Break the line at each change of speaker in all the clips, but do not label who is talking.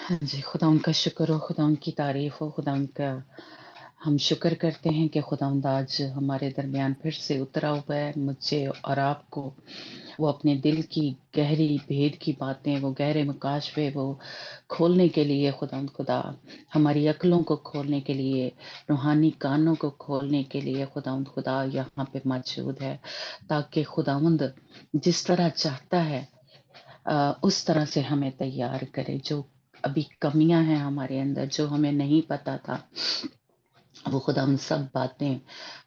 हाँ जी, खुदा उनका शुक्र हो, खुदा उनकी तारीफ़ हो, खुदा उनका हम शुक्र करते हैं कि खुदावंद आज हमारे दरमियान फिर से उतरा हुआ है। मुझे और आपको वो अपने दिल की गहरी भेद की बातें, वो गहरे मुकाशफे वो खोलने के लिए खुदावंद खुदा हमारी अक्लों को खोलने के लिए, रूहानी कानों को खोलने के लिए खुदावंद खुदा यहाँ पे मौजूद है, ताकि खुदावंद जिस तरह चाहता है उस तरह से हमें तैयार करे। जो अभी कमियां हैं हमारे अंदर, जो हमें नहीं पता था, वो खुदावंद सब बातें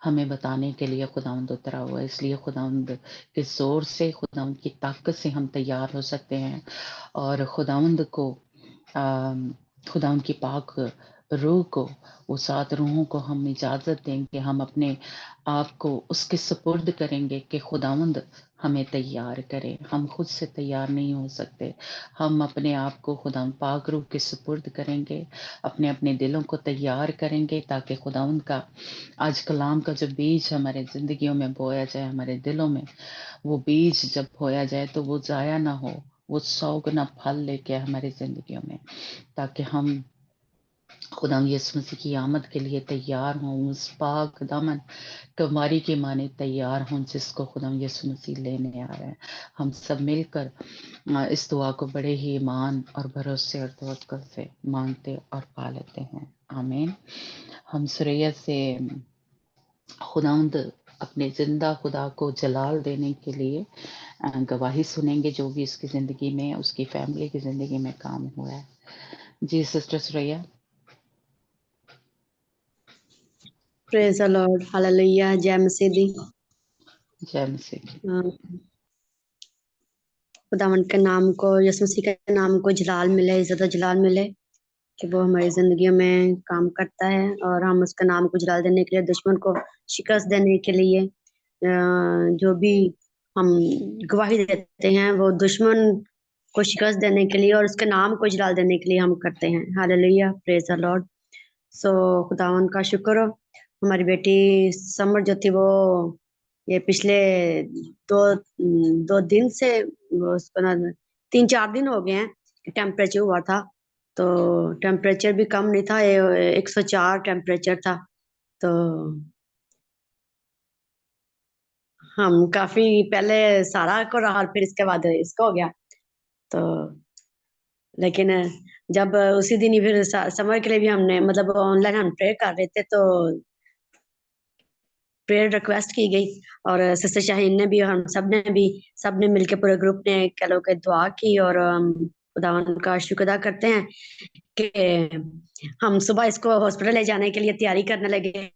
हमें बताने के लिए खुदावंद उतरा हुआ है। इसलिए खुदावंद के ज़ोर से, खुदावंद की ताकत से हम तैयार हो सकते हैं और खुदावंद को खुदावंद की पाक रूह को, वो 7 रूहों को हम इजाज़त देंगे, हम अपने आप को उसके सुपुर्द करेंगे कि खुदावंद हमें तैयार करे। हम खुद से तैयार नहीं हो सकते। हम अपने आप को खुदावंद पाक रूह के सुपुर्द करेंगे, अपने दिलों को तैयार करेंगे, ताकि खुदावंद का आज कलाम का जो बीज हमारे ज़िंदगियों में बोया जाए, हमारे दिलों में वो बीज जब बोया जाए तो वो ज़ाया ना हो, वो 100 गुना फल लेके हमारी ज़िंदगियों में, ताकि हम खुदावंद यीशु मसीह की आमद के लिए तैयार हों, उस पाक दामन कुमारी की माने तैयार हों जिसको खुदावंद यीशु मसीह लेने आ रहे हैं। हम सब मिलकर इस दुआ को बड़े ही ईमान और भरोसे और तवक्कुल से मांगते और पा लेते हैं। आमीन। हम सुरैया से खुदावंद अपने जिंदा खुदा को जलाल देने के लिए गवाही सुनेंगे, जो भी उसकी जिंदगी में, उसकी फैमिली की जिंदगी में काम हुआ है। जी sister Suraiya.
Praise the lord, hallelujah, जय मसीह दी।
जय मसीह की।
खुदावन के नाम को, यीशु मसीह के नाम को जलाल मिले, इज्जत और जलाल मिले कि वो हमारी जिंदगी में काम करता है और हम उसके नाम को जलाल देने के लिए, दुश्मन को शिकस्त देने के लिए जो भी हम गवाही देते हैं वो दुश्मन को शिकस्त देने के लिए और उसके नाम को जलाल देने के लिए हम करते हैं। Hallelujah, praise the lord. So खुदावन का शुक्र हो। हमारी बेटी समर जो थी वो ये पिछले दो दिन से उसको ना 3-4 दिन हो गए हैं टेम्परेचर हुआ था, तो टेम्परेचर भी कम नहीं था, 104 टेम्परेचर था। तो हम काफी पहले सारा को रहा, फिर इसके बाद इसको हो गया। तो लेकिन जब उसी दिन ही फिर समर के लिए भी हमने मतलब ऑनलाइन हम प्रे कर रहे थे, तो प्रेयर रिक्वेस्ट की गई और सिस्टर शाहीन ने भी, हम सब ने मिलकर पूरे ग्रुप ने कह लो कि दुआ की और खुदावन का शुक्र अदा करते हैं कि हम सुबह इसको हॉस्पिटल ले जाने के लिए तैयारी करने लगे।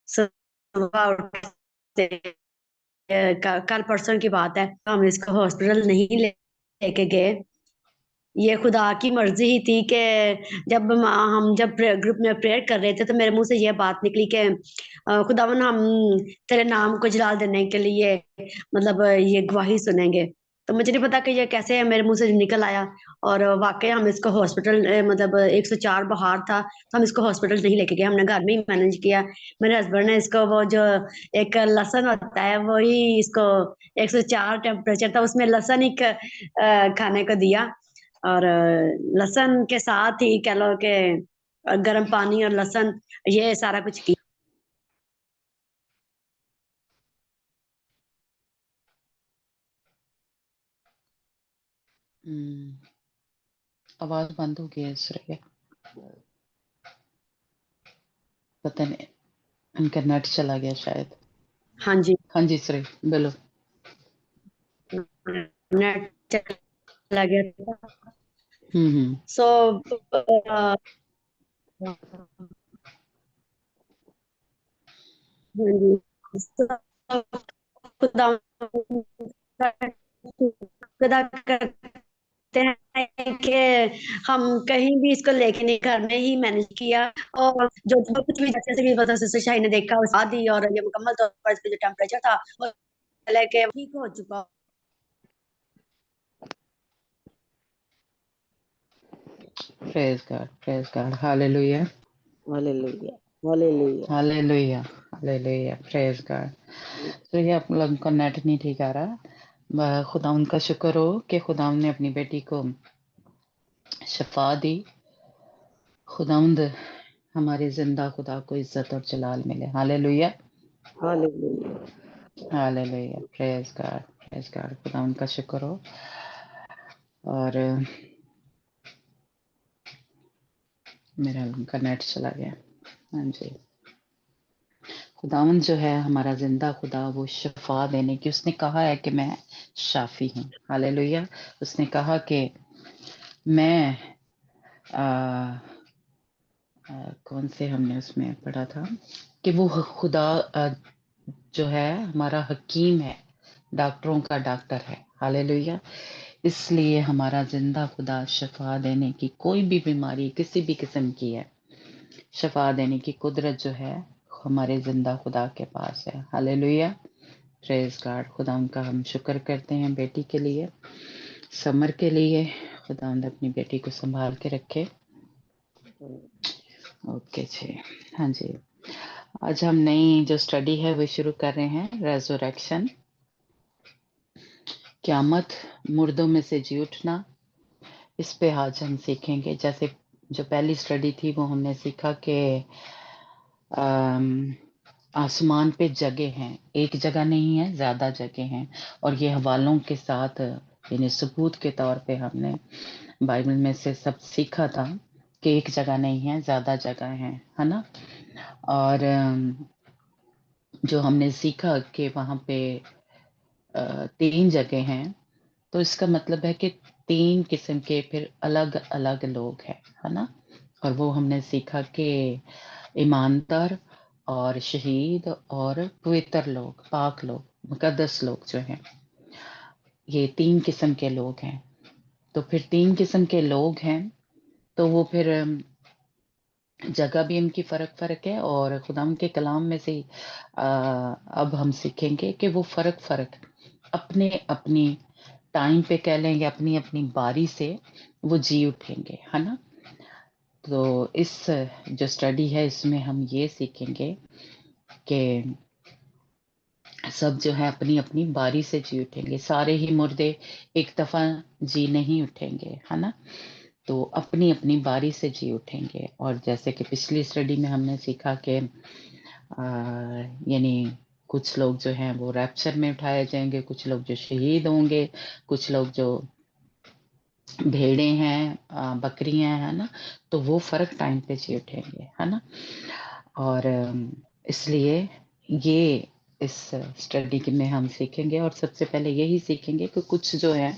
सुबह उठते कल परसों की बात है, हम इसको हॉस्पिटल नहीं लेके गए। ये खुदा की मर्जी ही थी कि हम जब ग्रुप में प्रेयर कर रहे थे तो मेरे मुंह से ये बात निकली कि खुदावन हम तेरे नाम को जलाल देने के लिए मतलब ये गवाही सुनेंगे। तो मुझे नहीं पता कि ये कैसे मेरे मुंह से निकल आया और वाकई हम इसको हॉस्पिटल मतलब 104 बुखार था, तो हम इसको हॉस्पिटल नहीं लेके गए, हमने घर में ही मैनेज किया। मेरे हस्बैंड ने इसको वो जो एक लहसुन होता है वही इसको 104 टेम्परेचर था उसमें लहसुन ही खाने को दिया और लहसुन के साथ ही कह लो कि गर्म पानी और लहसुन ये सारा कुछ किया।
आवाज बंद हो गई है सुरैया, पता नहीं इनका नेट चला गया शायद।
हाँ जी,
हाँ जी सुरैया बोलो।
नेट चला गया था।
हम्म।
सो हाँ जी, खुदा खुदा करते हैं कि हम कहीं भी इसको लेके नहीं, घर में ही मैनेज किया और जो कुछ भी जैसे भी पता सिस्टर शाही ने देखा वो साथ दी और ये मुकम्मल तौर पर इसका जो टेम्परेचर था वो लेके ठीक हो चुका।
Praise God hallelujah
hallelujah, hallelujah.
Hallelujah hallelujah, praise God. तो ये आप लोगों का नेट नहीं ठीक आ रहा, खुदा उनका शुक्र हो कि खुदा ने अपनी बेटी को شفا دی. خداوند ہمارے زندہ خدا کو عزت اور جلال ملے. ہاللیلویا
Hallelujah.
ہاللیلویا. پریز گاڈ پریز گاڈ. خداوند کا شکر ہو. اور میرا ان کا نیٹ چلا گیا. ہاں جی. خداوند جو ہے ہمارا زندہ خدا، وہ شفا دینے کی، اس نے کہا ہے کہ میں شافی ہوں. ہاللیلویا. اس نے کہا کہ میں کون سے ہم نے اس میں پڑھا تھا کہ وہ خدا جو ہے ہمارا حکیم ہے، ڈاکٹروں کا ڈاکٹر ہے. ہاللیلویا. اس لیے ہمارا زندہ خدا شفا دینے کی، کوئی بھی بیماری کسی بھی قسم کی ہے، شفا دینے کی قدرت جو ہے ہمارے زندہ خدا کے پاس ہے. ہاللیلویا. پریز گاڈ. خدا ان کا ہم شکر کرتے ہیں بیٹی کے لیے، سمر کے لیے. خدا اپنی بیٹی کو سنبھال کے رکھے. اوکے جی. ہاں جی. آج ہم نئی جو اسٹڈی ہے وہ شروع کر رہے ہیں، ریزوریکشن، قیامت، مردوں میں سے جی اٹھنا. اس پہ آج ہم سیکھیں گے. جیسے جو پہلی اسٹڈی تھی وہ ہم نے سیکھا کہ آسمان پہ جگہ ہیں، ایک جگہ نہیں ہے، زیادہ جگہ ہیں. اور یہ حوالوں کے ساتھ، یعنی ثبوت کے طور پہ ہم نے بائبل میں سے سب سیکھا تھا کہ ایک جگہ نہیں ہے، زیادہ جگہ ہیں، ہے نا. اور جو ہم نے سیکھا کہ وہاں پہ 3 جگہ ہیں، تو اس کا مطلب ہے کہ 3 قسم کے پھر الگ الگ لوگ ہیں، ہے نا. اور وہ ہم نے سیکھا کہ ایماندار اور شہید اور پوتر لوگ، پاک لوگ، مقدس لوگ جو ہیں، یہ 3 قسم کے لوگ ہیں. تو پھر 3 قسم کے لوگ ہیں، تو وہ پھر جگہ بھی ان کی فرق فرق ہے. اور خدا کے کلام میں سے اب ہم سیکھیں گے کہ وہ فرق اپنے اپنی ٹائم پہ کہہ لیں گے، اپنی اپنی باری سے وہ جی اٹھیں گے، ہے نا. تو اس جو اسٹڈی ہے اس میں ہم یہ سیکھیں گے کہ سب جو ہے اپنی اپنی باری سے جی اٹھیں گے. سارے ہی مردے ایک دفعہ جی نہیں اٹھیں گے، ہے نا. تو اپنی اپنی باری سے جی اٹھیں گے. اور جیسے کہ پچھلی اسٹڈی میں ہم نے سیکھا کہ یعنی کچھ لوگ جو ہیں وہ ریپچر میں اٹھائے جائیں گے، کچھ لوگ جو شہید ہوں گے، کچھ لوگ جو بھیڑیں ہیں، بکریاں ہیں نا، تو وہ فرق ٹائم پہ جی اٹھیں گے، ہے نا. اور اس لیے یہ اس اسٹڈی میں ہم سیکھیں گے. اور سب سے پہلے یہی سیکھیں گے کہ کچھ جو ہے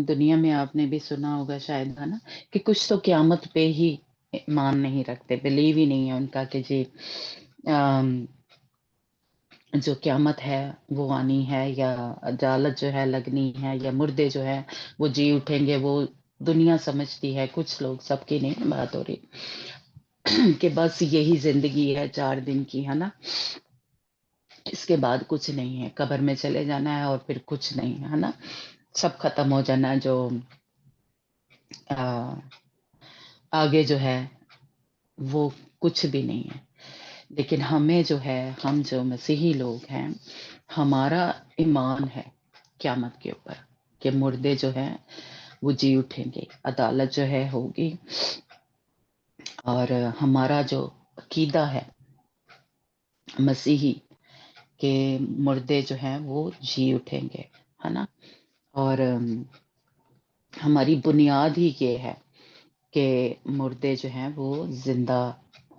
دنیا میں آپ نے بھی سنا ہوگا شاید، ہے نا، کہ کچھ تو قیامت پہ ہی ایمان نہیں رکھتے، بلیو ہی نہیں ہے ان کا کہ جی جو قیامت ہے وہ آنی ہے، یا عدالت جو ہے لگنی ہے، یا مردے جو ہے وہ جی اٹھیں گے. وہ دنیا سمجھتی ہے، کچھ لوگ، سب کی نہیں بات ہو رہی، کہ بس یہی زندگی ہے 4 دن کی، ہے نا، اس کے بعد کچھ نہیں ہے، قبر میں چلے جانا ہے اور پھر کچھ نہیں ہے نا، سب ختم ہو جانا ہے. جو آگے جو ہے وہ کچھ بھی نہیں ہے. لیکن ہمیں جو ہے، ہم جو مسیحی لوگ ہیں، ہمارا ایمان ہے قیامت کے اوپر کہ مردے جو ہیں وہ جی اٹھیں گے، عدالت جو ہے ہوگی. اور ہمارا جو عقیدہ ہے مسیحی کہ مردے جو ہیں وہ جی اٹھیں گے، ہے نا. اور ہماری بنیاد ہی یہ ہے کہ مردے جو ہیں وہ زندہ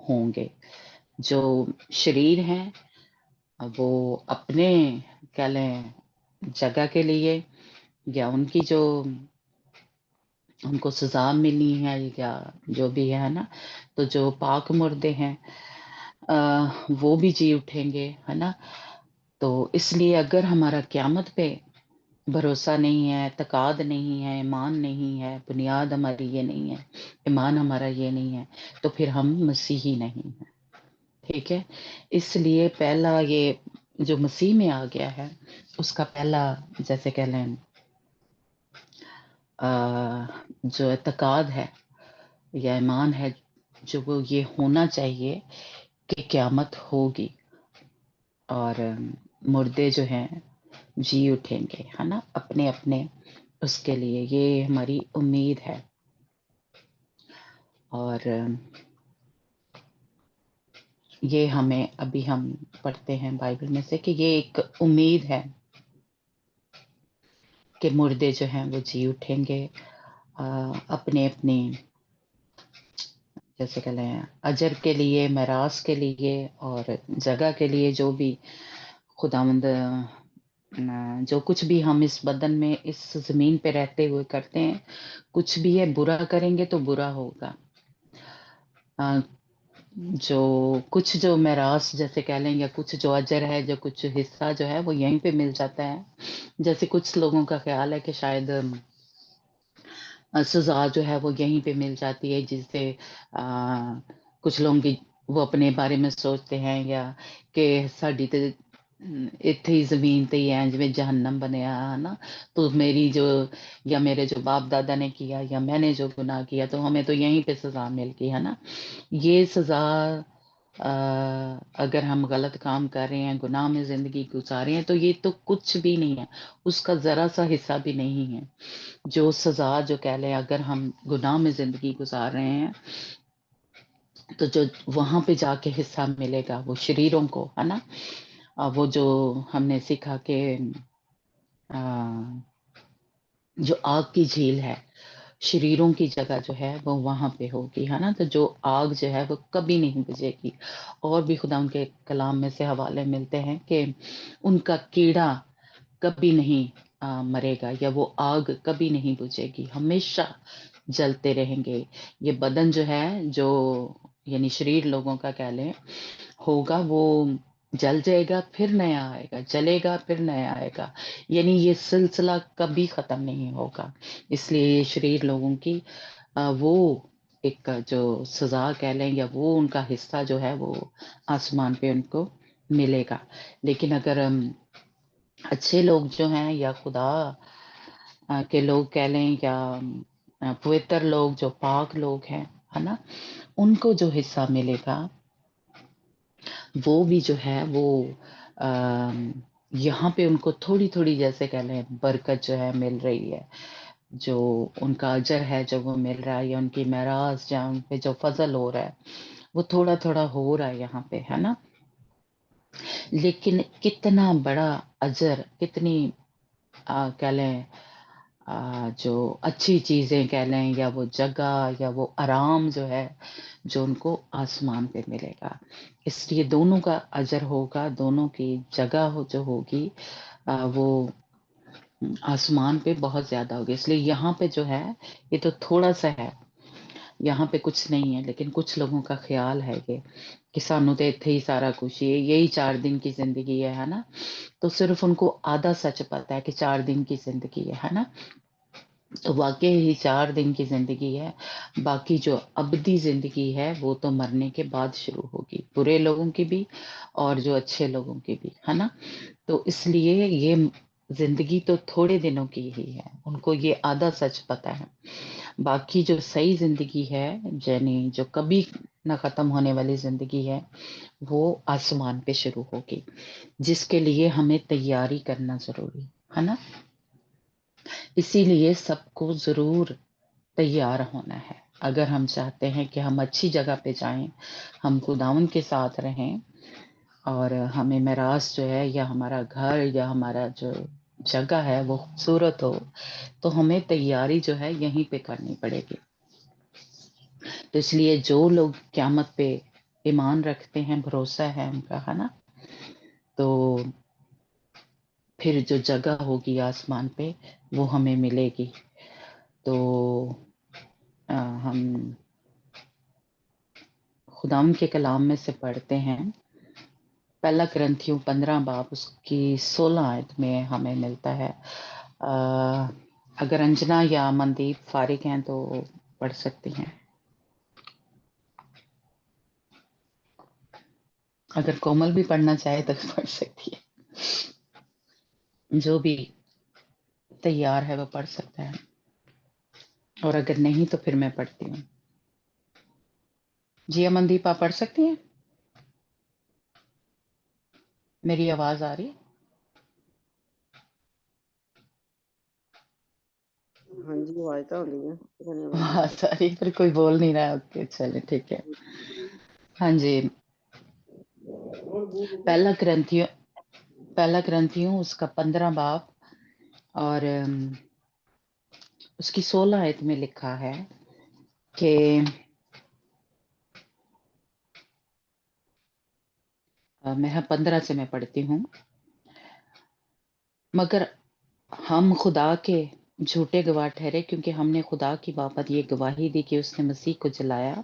ہوں گے. جو شریر ہیں وہ اپنے کہہ لیں جگہ کے لیے، یا ان کی جو ان کو سزا ملنی ہے یا جو بھی ہے نا، تو جو پاک مردے ہیں وہ بھی جی اٹھیں گے، ہے نا. تو اس لیے اگر ہمارا قیامت پہ بھروسہ نہیں ہے، اعتقاد نہیں ہے، ایمان نہیں ہے، بنیاد ہماری یہ نہیں ہے، ایمان ہمارا یہ نہیں ہے، تو پھر ہم مسیحی نہیں ہیں. ٹھیک ہے. اس لیے پہلا یہ جو مسیح میں آ گیا ہے، اس کا پہلا جیسے کہہ لیں جو اعتقاد ہے یا ایمان ہے، جو وہ یہ ہونا چاہیے کہ قیامت ہوگی اور مردے جو ہیں جی اٹھیں گے، ہے نا، اپنے اپنے اس کے لیے. یہ ہماری امید ہے. اور یہ ہمیں ابھی ہم پڑھتے ہیں بائبل میں سے کہ یہ ایک امید ہے کہ مردے جو ہیں وہ جی اٹھیں گے اپنے اپنے جیسے کہ لیں اجر کے لیے، میراث کے لیے اور جگہ کے لیے، جو بھی خداوند جو کچھ بھی ہم اس بدن میں اس زمین پہ رہتے ہوئے کرتے ہیں، کچھ بھی ہے برا کریں گے تو برا ہوگا۔ جو کچھ جو میراث جیسے کہہ لیں یا کچھ جو اجر ہے، جو کچھ حصہ جو ہے وہ یہیں پہ مل جاتا ہے۔ جیسے کچھ لوگوں کا خیال ہے کہ شاید سزا جو ہے وہ یہیں پہ مل جاتی ہے، جس سے کچھ لوگ وہ اپنے بارے میں سوچتے ہیں یا کہ ساڈی تے اتھے ہی زمین تے ہی ہے جویں جہنم بنیا ہے نا، تو میری جو یا میرے جو باپ دادا نے کیا یا میں نے جو گناہ کیا تو ہمیں تو یہیں پہ سزا مل گئی ہے نا۔ یہ سزا اگر ہم غلط کام کر رہے ہیں، گناہ میں زندگی گزارے ہیں، تو یہ تو کچھ بھی نہیں ہے، اس کا ذرا سا حصہ بھی نہیں ہے۔ جو سزا جو کہہ لیں اگر ہم گناہ میں زندگی گزار رہے ہیں تو جو وہاں پہ جا کے حصہ ملے گا وہ شریروں کو ہے نا، وہ جو ہم نے سیکھا کہ جو آگ کی جھیل ہے، شریروں کی جگہ جو ہے وہ وہاں پہ ہوگی ہے نا، تو جو آگ جو ہے وہ کبھی نہیں بجھے گی۔ اور بھی خدا ان کے کلام میں سے حوالے ملتے ہیں کہ ان کا کیڑا کبھی نہیں مرے گا یا وہ آگ کبھی نہیں بجھے گی، ہمیشہ جلتے رہیں گے۔ یہ بدن جو ہے جو یعنی شریر لوگوں کا کہہ لیں ہوگا، وہ جل جائے گا پھر نیا آئے گا، جلے گا پھر نیا آئے گا، یعنی یہ سلسلہ کبھی ختم نہیں ہوگا۔ اس لیے یہ شریر لوگوں کی وہ ایک جو سزا کہہ لیں یا وہ ان کا حصہ جو ہے وہ آسمان پہ ان کو ملے گا۔ لیکن اگر اچھے لوگ جو ہیں یا خدا کے لوگ کہہ لیں یا پوتر لوگ جو پاک لوگ ہیں ہے نا، ان کو جو حصہ ملے گا وہ بھی جو ہے وہ یہاں پہ ان کو تھوڑی تھوڑی جیسے کہہ لیں برکت جو ہے مل رہی ہے، جو ان کا اجر ہے جو وہ مل رہا ہے یا ان کی میراث یا ان پہ جو فضل ہو رہا ہے وہ تھوڑا تھوڑا ہو رہا ہے یہاں پہ ہے نا۔ لیکن کتنا بڑا اجر، کتنی کہہ لیں جو اچھی چیزیں کہہ لیں یا وہ جگہ یا وہ آرام جو ہے جو ان کو آسمان پہ ملے گا۔ اس لیے دونوں کا اجر ہوگا، دونوں کی جگہ جو ہوگی وہ آسمان پہ بہت زیادہ ہوگی۔ اس لیے یہاں پہ جو ہے یہ تو تھوڑا سا ہے، یہاں پہ کچھ نہیں ہے، لیکن کچھ لوگوں کا خیال ہے کہ سانو تو اتنے ہی سارا کچھ یہی 4 دن کی زندگی ہے نا، تو صرف ان کو آدھا سچ پتا ہے کہ 4 دن کی زندگی ہے نا، تو واقعی ہی 4 دن کی زندگی ہے، باقی جو ابدی زندگی ہے وہ تو مرنے کے بعد شروع ہوگی، برے لوگوں کی بھی اور جو اچھے لوگوں کی بھی ہے نا۔ تو اس لیے یہ زندگی تو تھوڑے دنوں کی ہی ہے، ان کو یہ آدھا سچ پتا ہے، باقی جو صحیح زندگی ہے یعنی جو کبھی نہ ختم ہونے والی زندگی ہے وہ آسمان پہ شروع ہوگی، جس کے لیے ہمیں تیاری کرنا ضروری ہے نا۔ اسی لیے سب کو ضرور تیار ہونا ہے اگر ہم چاہتے ہیں کہ ہم اچھی جگہ پہ جائیں، ہم خداوند کے ساتھ رہیں اور ہمیں میراث جو ہے یا ہمارا گھر یا ہمارا جو جگہ ہے وہ خوبصورت ہو، تو ہمیں تیاری جو ہے یہیں پہ کرنی پڑے گی۔ تو اس لیے جو لوگ قیامت پہ ایمان رکھتے ہیں، بھروسہ ہے ان کا ہے نا، تو پھر جو جگہ ہوگی آسمان پہ وہ ہمیں ملے گی۔ تو ہم خداوند کے کلام میں سے پڑھتے ہیں، پہلا کرنتھیوں 15 باب اس کی 16 آیت میں ہمیں ملتا ہے۔ اگر انجنا یا مندیپ فارغ ہیں تو پڑھ سکتی ہیں، اگر کومل بھی پڑھنا چاہے تو پڑھ سکتی ہے، جو بھی تیار ہے وہ پڑھ سکتا ہے، اور اگر نہیں تو پھر میں پڑھتی ہوں۔ جی امندیپ آپ پڑھ سکتی ہیں؟ میری آواز آ رہی ہے؟
हाँ जी, आवाज तो आती है, पता नहीं आवाज
हाँ सॉरी, पर कोई बोल नहीं रहा है। ओके चले ठीक है। हाँ जी, पहला ग्रंथियों उसका 15 बाब और उसकी 16 आयत में लिखा है कि मैं 15 से मैं पढ़ती हूँ। मगर हम खुदा के झूठे गवाह ठहरे, क्योंकि हमने खुदा की बाबत ये गवाही दी कि उसने मसीह को जलाया।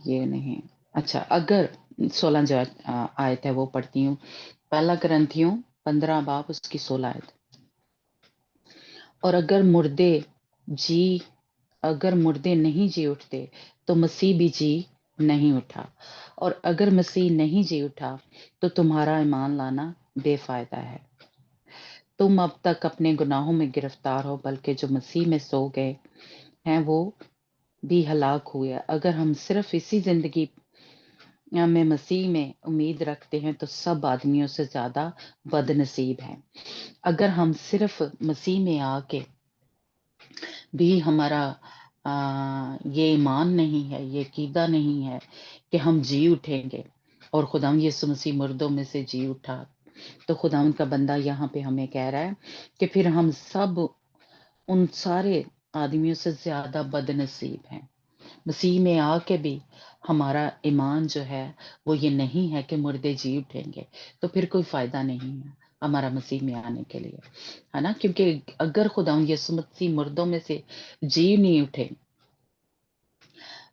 ये नहीं, अच्छा, अगर 16 जो आयत है वो पढ़ती हूँ। पहला ग्रंथियों 15 बाब उसकी 16 आयत। और अगर मुर्दे नहीं जी उठते तो मसीह भी जी नहीं उठा, और अगर मसीह नहीं जी उठा तो तुम्हारा ईमान लाना बेफायदा है। तुम अब तक अपने गुनाहों में गिरफ्तार हो, बल्कि जो मसीह में सो गए हैं वो भी हलाक हुए। अगर हम सिर्फ इसी जिंदगी में मसीह में उम्मीद रखते हैं तो सब आदमियों से ज्यादा बदनसीब हैं। अगर हम सिर्फ मसीह में आके भी हमारा ये ईमान नहीं है, ये कीदा नहीं है कि हम जी उठेंगे और खुदाम यीशु मसीह मुर्दों में से जी उठा, तो खुदाम का बंदा यहाँ पे हमें कह रहा है कि फिर हम सब उन सारे आदमियों से ज्यादा बदनसीब हैं। मसीह में आके भी हमारा ईमान जो है वो ये नहीं है कि मुर्दे जी उठेंगे, तो फिर कोई फायदा नहीं है हमारा मसीह में आने के लिए, है ना। क्योंकि अगर खुदा यीशु मसीह मुर्दों में से जी नहीं उठे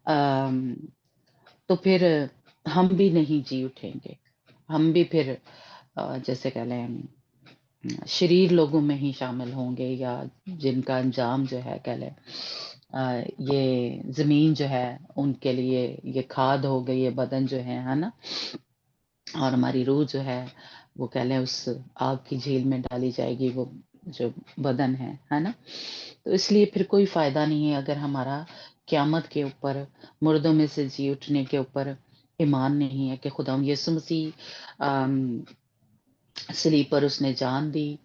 अम, तो फिर हम भी नहीं जी उठेंगे। हम भी फिर जैसे कह लें शरीर लोगों में ही शामिल होंगे, या जिनका अंजाम जो है कह लें ये जमीन जो है उनके लिए ये खाद हो गई, ये बदन जो है ना। और हमारी रूह जो है वो कह लें उस आग की झील में डाली जाएगी, वो जो बदन है ना। तो इसलिए फिर कोई फायदा नहीं है अगर हमारा क्यामत के ऊपर मुर्दों में से जी उठने के ऊपर ईमान नहीं है कि खुदा यीशु मसीह सलीब पर उसने जान दी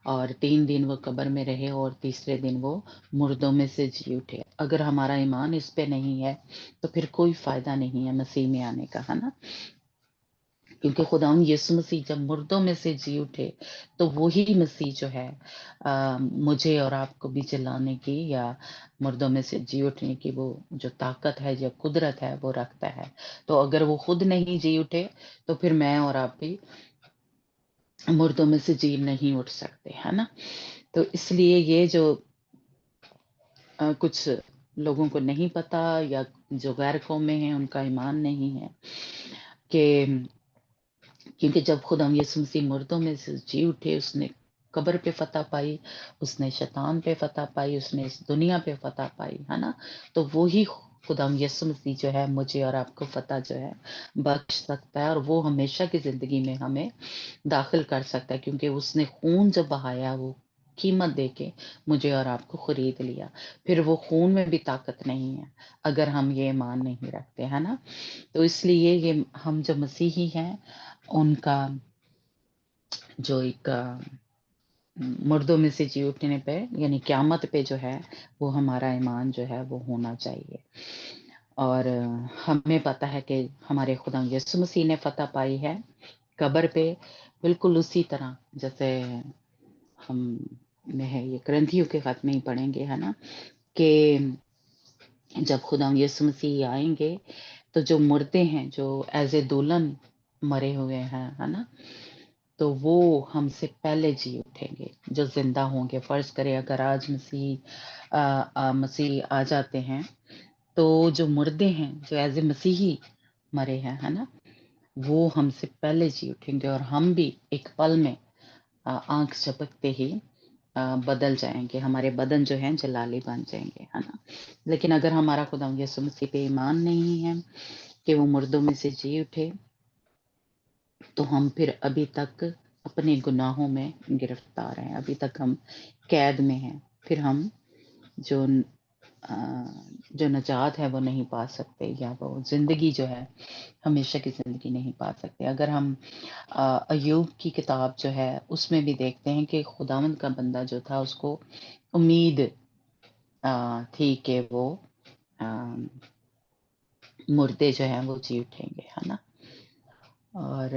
और 3 दिन वो कब्र में रहे और तीसरे दिन वो मुर्दों में से जी उठे। अगर हमारा ईमान इस पे नहीं है तो फिर कोई फायदा नहीं है मसीह में आने का, है ना। क्योंकि खुदाउन यीशु मसीह जब मुर्दों में से जी उठे तो वही मसीह जो है मुझे और आपको भी जलाने की या मुर्दों में से जी उठने की वो जो ताकत है, जो कुदरत है वो रखता है। तो अगर वो खुद नहीं जी उठे तो फिर मैं और आप भी मुर्दों में से जी नहीं उठ सकते, है ना। तो इसलिए ये जो कुछ लोगों को नहीं पता या जो गैर कौम में है उनका ईमान नहीं है कि क्योंकि जब खुदा यीशु मसीह मुर्दों में से जी उठे, उसने कब्र पे फतह पाई, उसने शैतान पे फतह पाई, उसने इस दुनिया पे फतह पाई, है ना। तो वो ही खुदा यीशु मसीह जो है मुझे और आपको फतह जो है बख्श सकता है, और वो हमेशा की जिंदगी में हमें दाखिल कर सकता है, क्योंकि उसने खून जो बहाया वो कीमत देके मुझे और आपको खरीद लिया। फिर वो खून में भी ताकत नहीं है अगर हम ये ईमान नहीं रखते, है ना। तो इसलिए ये हम जो मसीही हैं उनका जो एक मुर्दों में से जी उठने पे यानी क्यामत पे जो है वो हमारा ईमान जो है वो होना चाहिए। और हमें पता है कि हमारे खुदा यीशु मसीह ने फतह पाई है कब्र पे, बिल्कुल उसी तरह जैसे हम है ये ग्रंथियों के खत में ही पढ़ेंगे, है ना, कि जब खुदा यीशु मसीह आएंगे तो जो मुर्दे हैं जो एज ए दुल्हन मरे हुए हैं, है ना, तो वो हमसे पहले जी उठेंगे जो जिंदा होंगे। फर्ज करें अगर आज मसीह आ जाते हैं तो जो मुर्दे हैं जो एज ए मसीही मरे हैं, है ना, वो हमसे पहले जी उठेंगे और हम भी एक पल में आंख झपकते ही बदल जाएंगे। हमारे बदन जो हैं जलाली बन जाएंगे, है ना। लेकिन अगर हमारा खुदा यीशु मसीह पे ईमान नहीं है कि वो मुर्दों में से जी उठे, तो हम फिर अभी तक अपने गुनाहों में गिरफ्तार हैं, अभी तक हम कैद में हैं। फिर हम जो جو نجات ہے وہ نہیں پا سکتے، یا وہ زندگی جو ہے ہمیشہ کی زندگی نہیں پا سکتے۔ اگر ہم ایوب کی کتاب جو ہے اس میں بھی دیکھتے ہیں کہ خداوند کا بندہ جو تھا اس کو امید تھی کہ وہ مردے جو ہیں وہ جی اٹھیں گے، ہے نا۔ اور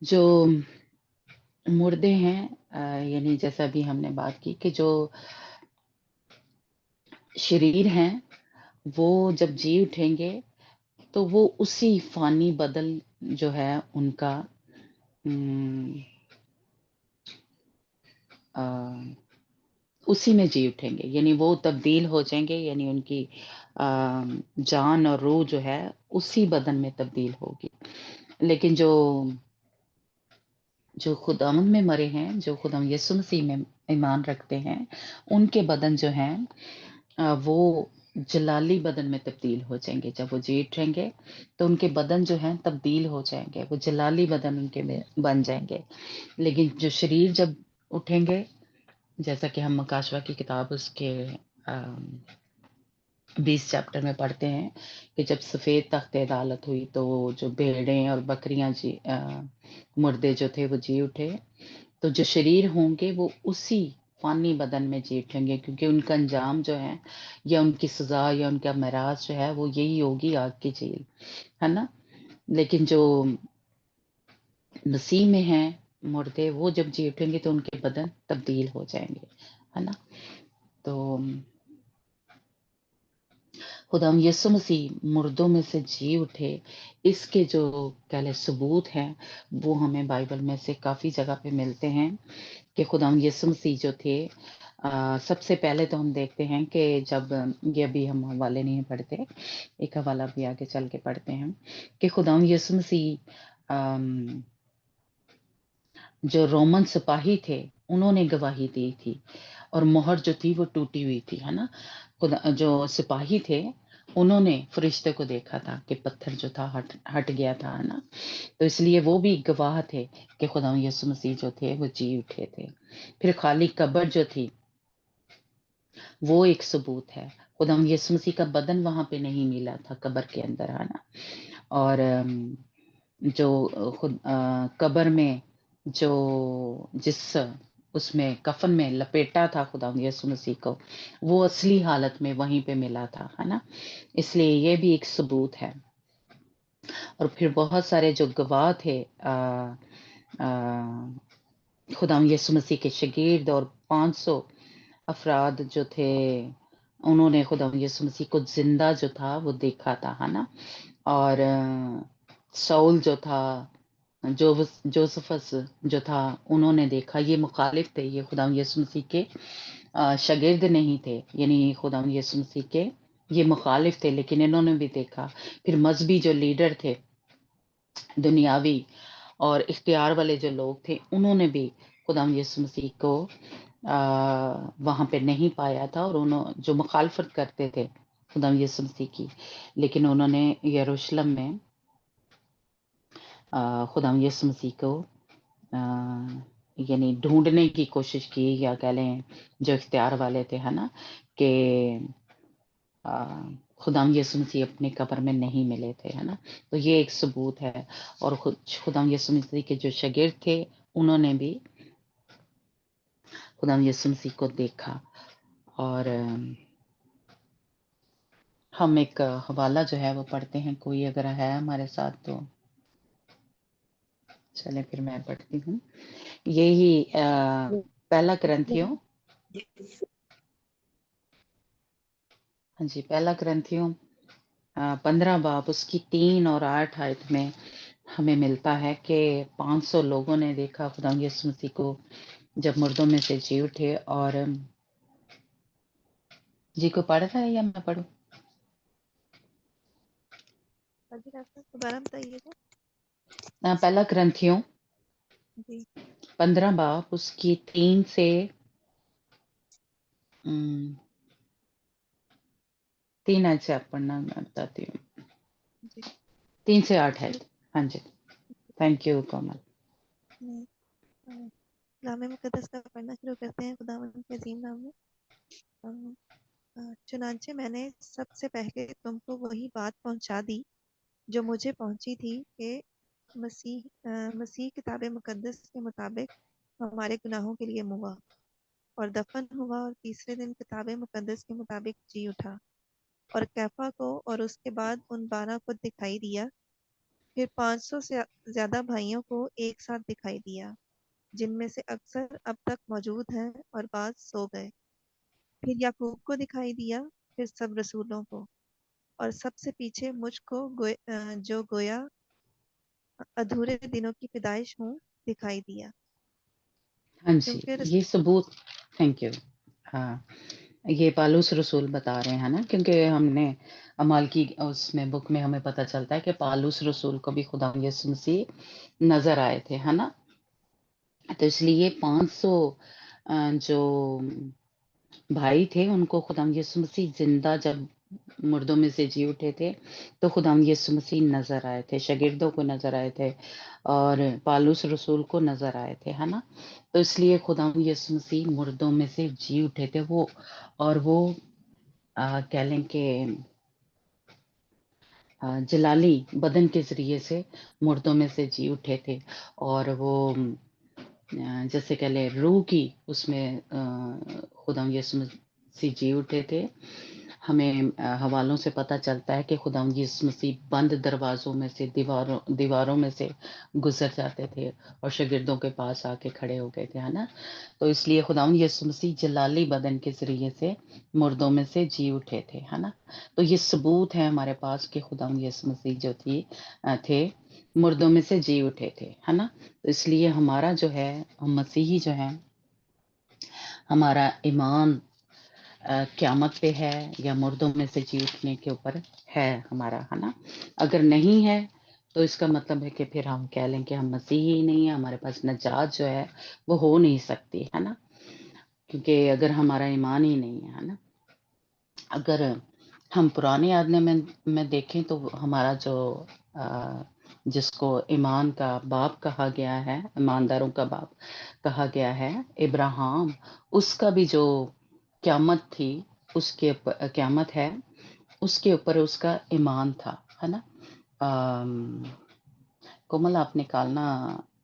جو مردے ہیں یعنی جیسا بھی ہم نے بات کی کہ جو شریر ہیں وہ جب جی اٹھیں گے تو وہ اسی فانی بدل جو ہے ان کا اسی میں جی اٹھیں گے، یعنی وہ تبدیل ہو جائیں گے، یعنی ان کی جان اور روح جو ہے اسی بدن میں تبدیل ہوگی۔ لیکن جو خداوند میں مرے ہیں، جو خداوند یسوع مسیح میں ایمان رکھتے ہیں، ان کے بدن جو ہیں وہ جلالی بدن میں تبدیل ہو جائیں گے۔ جب وہ جی اٹھیں گے تو ان کے بدن جو ہیں تبدیل ہو جائیں گے، وہ جلالی بدن ان کے میں بن جائیں گے۔ لیکن جو شریر جب اٹھیں گے، جیسا کہ ہم مکاشوہ کی کتاب اس کے 20 چیپٹر میں پڑھتے ہیں کہ جب سفید تخت عدالت ہوئی تو جو بھیڑیں اور بکریاں مردے جو تھے وہ جی اٹھے، تو جو شریر ہوں گے وہ اسی فانی بدن میں جی اٹھیں گے، کیونکہ ان کا انجام جو ہے یا ان کی سزا یا ان کا میراث جو ہے وہ یہی ہوگی، آگ کی جیل، ہے نا۔ لیکن جو مسیح میں ہیں مردے، وہ جب جی اٹھیں گے تو ان کے بدن تبدیل ہو جائیں گے، ہے نا۔ تو خدا یسوع مسیح مردوں میں سے جی اٹھے، اس کے جو پہلے ثبوت ہیں وہ ہمیں بائبل میں سے کافی جگہ پہ ملتے ہیں کہ خدا یسوع مسیح جو تھے، سب سے پہلے تو ہم دیکھتے ہیں کہ جب یہ ابھی ہم حوالے نہیں پڑھتے، ایک حوالہ بھی آگے چل کے پڑھتے ہیں کہ خدا یسوع مسیح جو رومن سپاہی تھے انہوں نے گواہی دی تھی، اور مہر جو تھی وہ ٹوٹی ہوئی تھی، ہے نا۔ خدا جو سپاہی تھے انہوں نے فرشتے کو دیکھا تھا کہ پتھر جو تھا ہٹ گیا تھا، ہے نا۔ تو اس لیے وہ بھی گواہ تھے کہ خدا یسوع مسیح جو تھے وہ جی اٹھے تھے۔ پھر خالی قبر جو تھی وہ ایک ثبوت ہے، خدا یسوع مسیح کا بدن وہاں پہ نہیں ملا تھا قبر کے اندر، ہے نا۔ اور جو قبر میں جو جس اس میں کفن میں لپیٹا تھا خدا یسوع مسیح کو، وہ اصلی حالت میں وہیں پہ ملا تھا، ہے نا۔ اس لیے یہ بھی ایک ثبوت ہے۔ اور پھر بہت سارے جو گواہ تھے خدا یسوع مسیح کے شاگرد، اور 500 افراد جو تھے انہوں نے خدا یسوع مسیح کو زندہ جو تھا وہ دیکھا تھا، ہے نا۔ اور سول جو تھا، جوزفس جو تھا، انہوں نے دیکھا۔ یہ مخالف تھے، یہ خدا یسوع مسیح کے شاگرد نہیں تھے، یعنی خدا یسوع مسیح کے یہ مخالف تھے، لیکن انہوں نے بھی دیکھا۔ پھر مذہبی جو لیڈر تھے، دنیاوی اور اختیار والے جو لوگ تھے، انہوں نے بھی خدا یسوع مسیح کو وہاں پہ نہیں پایا تھا، اور انہوں جو مخالفت کرتے تھے خدا یسوع مسیح کی، لیکن انہوں نے یروشلم میں خدا یسوع مسیح کو یعنی ڈھونڈنے کی کوشش کی، یا کہہ لیں جو اختیار والے تھے، ہے نا، کہ خدا یسوع مسیح اپنے قبر میں نہیں ملے تھے، ہے نا۔ تو یہ ایک ثبوت ہے۔ اور خدا یسوع مسیح کے جو شاگرد تھے انہوں نے بھی خدا یسوع مسیح کو دیکھا۔ اور ہم ایک حوالہ جو ہے وہ پڑھتے ہیں، کوئی اگر ہے ہمارے ساتھ تو چلیں پھر میں پڑھتی ہوں۔ یہی پہلا کرنتھیوں، ہاں جی، پہلا کرنتھیوں 15 باب اس کی 3 اور 8 آیت میں ہمیں ملتا ہے کہ 500 لوگوں نے دیکھا خدا یسوع مسیح کو جب مردوں میں سے جی اٹھے۔ اور جی کو پڑھ رہا ہے یا میں پڑھوں؟
دوبارہ بتائیے گا۔
پہلا کرنتھیوں
جی
15 باب اس کی 3 سے 3 آیت سے آپ پڑھنا، میں بتاتی ہوں،
جی
3 سے 8 ہے۔ ہاں جی، تھینک یو کومل۔
कलाम मुकद्दस का पढ़ना शुरू करते हैं खुदावंद के अजीम नाम में। चुनांचे मैंने सबसे पहले तुमको वही बात पहुंचा दी जो मुझे पहुंची थी कि मसीह किताब मुकद्दस के मुताबिक हमारे गुनाहों के लिए मुआ और दफन हुआ और तीसरे दिन किताब मुकद्दस के मुताबिक जी उठा और कैफा को और उसके बाद उन 12 को दिखाई दिया। फिर 500 से ज्यादा भाइयों को एक साथ दिखाई दिया, जिनमें से अक्सर अब तक मौजूद हैं और बाद सो गए। फिर याकूब को दिखाई दिया, फिर सब रसूलों को, और सबसे पीछे मुझको जो गोया अधूरे दिनों की पैदाइश हूँ दिखाई दिया।
हाँ जी,
क्योंकि
ये सबूत, थैंक यू। हाँ, ये पालूस रसूल बता रहे हैं ना, क्योंकि हमने अमाल की उसमें बुक में हमें पता चलता है कि पालूस रसूल को भी खुदा यीशु मसीह नजर आए थे, है ना। तो इसलिए 500 जो भाई थे उनको खुदाम यीशु मसीह जिंदा जब मुर्दों में से जी उठे थे तो खुदाम यीशु मसीह नजर आए थे, शागिर्दों को नजर आए थे और पालूस रसूल को नजर आए थे, है ना। तो इसलिए खुदाम यीशु मसीह मुर्दों में से जी उठे थे वो, और वो कह लें कि जलाली बदन के जरिए से मुर्दों में से जी उठे थे, और वो जैसे कह ले रूह की उसमें खुदाम यीशु मसीह जी उठे थे। हमें हवालों से पता चलता है कि खुदाम यीशु मसीह बंद दरवाजों में से दीवारों में से गुजर जाते थे और शागिर्दों के पास आके खड़े हो गए थे, है ना। तो इसलिए खुदाम यीशु मसीह जलाली बदन के जरिए से मुर्दों में से जी उठे थे, है ना। तो ये सबूत है हमारे पास कि खुदाम यीशु मसीह जो थे मुर्दों में से जी उठे थे, है ना। तो इसलिए हमारा जो है, हम मसीही जो है, हमारा ईमान क़यामत पे है या मुर्दों में से जी उठने के ऊपर है हमारा, है ना। अगर नहीं है तो इसका मतलब है कि फिर हम कह लें कि हम मसीही ही नहीं है, हमारे पास नजात जो है वो हो नहीं सकती, है ना, क्योंकि अगर हमारा ईमान ही नहीं है ना। अगर हम पुराने आदमी में देखें तो हमारा जो जिसको ईमान का बाप कहा गया है, ईमानदारों का बाप कहा गया है, इब्राहिम, उसका भी जो क़यामत थी, उसके क़यामत है, उसके ऊपर उसका ईमान था, है ना। कोमल आप निकालना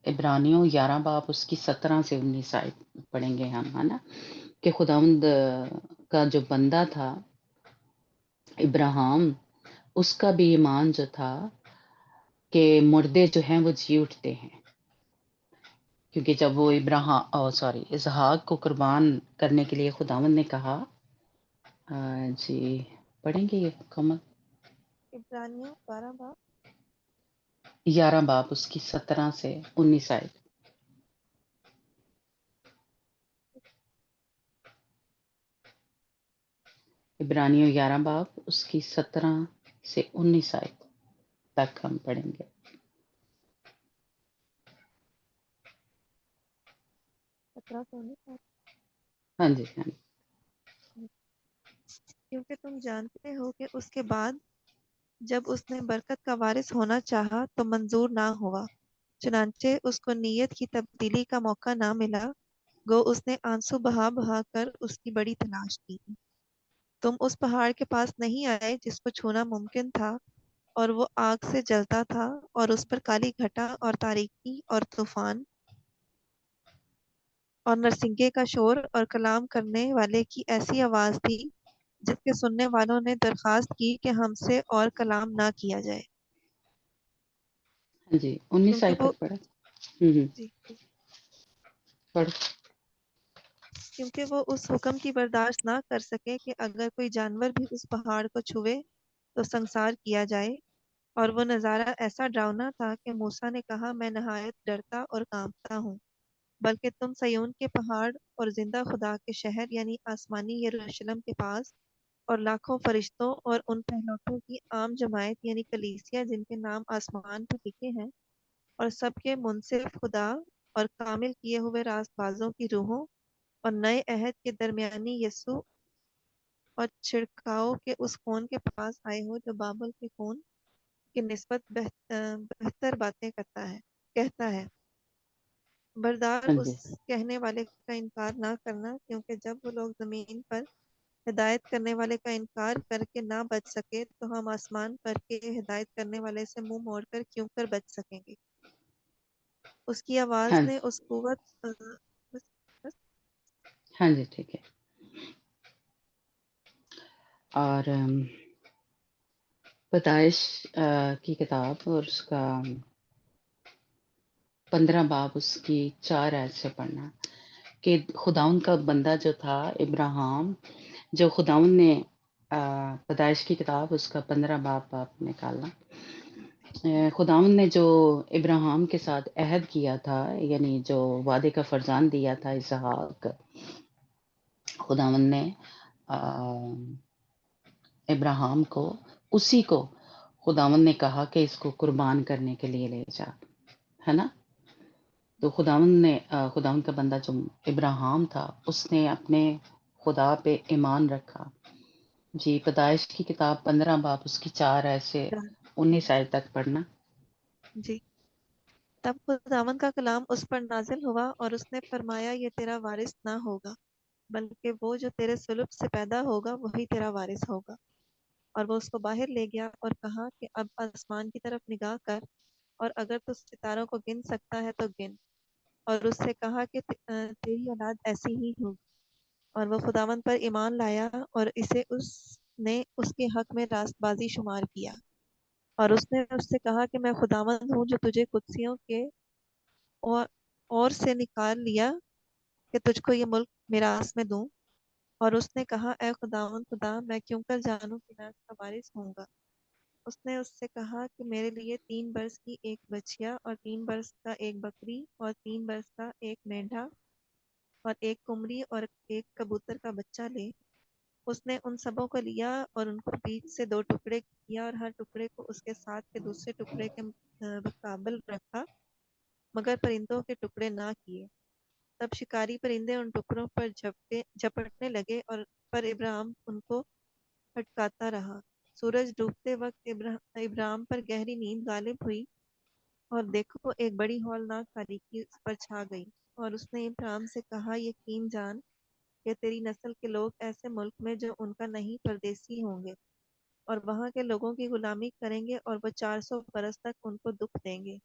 इब्रानियों 11 बाब उसकी 17 से 19 आयत पढ़ेंगे हम, है ना, कि खुदावंद का जो बंदा था इब्राहिम, उसका भी ईमान जो था कि मुर्दे जो हैं वो जी उठते हैं, क्योंकि जब वो इसहाक को कुर्बान करने के लिए खुदावंद ने कहा, जी पढ़ेंगे ये कमल,
इब्रानियों 12 बाब
11 बाब उसकी 17 से 19 आयत। इब्रानियों 11 बाब उसकी 17 से 19 आयत तक हम पढ़ेंगे।
17 से 19।
हाँ जी, हाँ जी।
क्योंकि तुम जानते हो कि उसके बाद जब उसने बरकत का वारिस होना चाहा तो मंजूर ना हुआ, चुनांचे उसको नीयत की तब्दीली का मौका ना मिला, गो उसने आंसू बहा बहा कर उसकी बड़ी तलाश की। तुम उस पहाड़ के पास नहीं आए जिसको छूना मुमकिन था, और वो आग से जलता था और उस पर काली घटा और तारीकी और तूफान और नरसिंगे का शोर और कलाम करने वाले की ऐसी आवाज थी जिसके सुनने वालों ने दरखास्त की कि हमसे और कलाम ना किया जाए।
हाँ जी, 19
क्योंकि
आयत
वो
तक पढ़ा।
जी
पढ़।
क्योंकि वो उस हुक्म की बर्दाश्त ना कर सके कि अगर कोई जानवर भी उस पहाड़ को छुए तो संसार किया जाए। और वो नज़ारा ऐसा डरावना था कि मूसा ने कहा, मैं नहायत डरता और कांपता हूँ। बल्कि तुम सयोन के पहाड़ और जिंदा खुदा के शहर यानी आसमानी यरूशलेम के पास और लाखों फरिश्तों और उन पहलौठों की आम जमायत यानी कलीसिया जिनके नाम आसमान पर लिखे हैं, और सबके मुनसिफ खुदा और कामिल किए हुए रास्तबाजों की रूहों और नए अहद के दरमियानी यसु और छिड़काव के उस खून के पास आए हो जो बाबल के खून की निस्बत बेहतर बातें कहता है। बरदार
हाँ
उस
जी।
कहने वाले का इनकार ना करना, क्योंकि जब वो लोग जमीन पर हिदायत करने वाले का इनकार करके ना बच सके तो हम आसमान पर के हिदायत करने वाले से मुंह मोड़कर क्यों कर बच सकेंगे। उसकी आवाज
हाँ
ने
जी।
उस कुवत बस, बस,
हाँ जी, ठीक है। और पैदाइश की किताब और उसका 15 बाब उसकी 4 आयत से पढ़ना कि खुदाउन का बंदा जो था इब्राहिम, जो खुदाउन ने पैदाइश की किताब उसका 15 बाब आप निकालना। खुदाउन ने जो इब्राहिम के साथ अहद किया था, यानी जो वादे का फरजान दिया था इसहाक, खुदाउन ने अ, इब्राहिम को, उसी को खुदावंद ने कहा कि इसको कुर्बान करने के लिए ले जा, है ना? तो खुदावंद का बंदा जो इब्राहिम था, उसने अपने खुदा पे ईमान रखा। जी, पैदाइश की किताब 15 बाब उसकी 4 ऐसे 19 आयत तक पढ़ना।
जी। तब खुदावंद का कलाम उस पर नाजिल हुआ और उसने फरमाया, ये तेरा वारिस ना होगा, बल्कि वो जो तेरे सुलब से पैदा होगा वही तेरा वारिस होगा। और वो उसको बाहर ले गया और कहा कि अब आसमान की तरफ निगाह कर, और अगर तू सितारों को गिन सकता है तो गिन। और उससे कहा कि तेरी औलाद ऐसी ही होगी। और वो खुदावंद पर ईमान लाया और इसे उसने उसके हक में रास्तबाजी शुमार किया। और उसने उससे कहा कि मैं खुदावंद हूँ जो तुझे कुदसियों के और, और से निकाल लिया कि तुझको ये मुल्क मिरास में दूं। और उसने कहा, ए खुदावंद खुदा, मैं क्यों कर जानूं कि मैं उसका वारिस होऊंगा। उसने उससे कहा कि मेरे लिए 3 बरस की एक बछिया और 3 बरस का एक बकरी और 3 बरस का एक मेंढा और एक कुमरी और एक कबूतर का बच्चा ले। उसने उन सबों को लिया और उनको बीच से 2 टुकड़े किया और हर टुकड़े को उसके साथ के दूसरे टुकड़े के मुकाबल रखा, मगर परिंदों के टुकड़े ना किए। तब शिकारी परिंदे उन टुकड़ों पर झपटने लगे और पर इब्राहिम उनको फटकाता रहा। सूरज डूबते वक्त इब्राहिम पर गहरी नींद गालिब हुई, और देखो एक बड़ी हौलनाक तारीकी उस पर छा गई। और उसने इब्राहिम से कहा, यकीन जान कि तेरी नस्ल के लोग ऐसे मुल्क में जो उनका नहीं परदेसी होंगे, और वहां के लोगों की गुलामी करेंगे, और वो 400 बरस तक उनको दुख देंगे।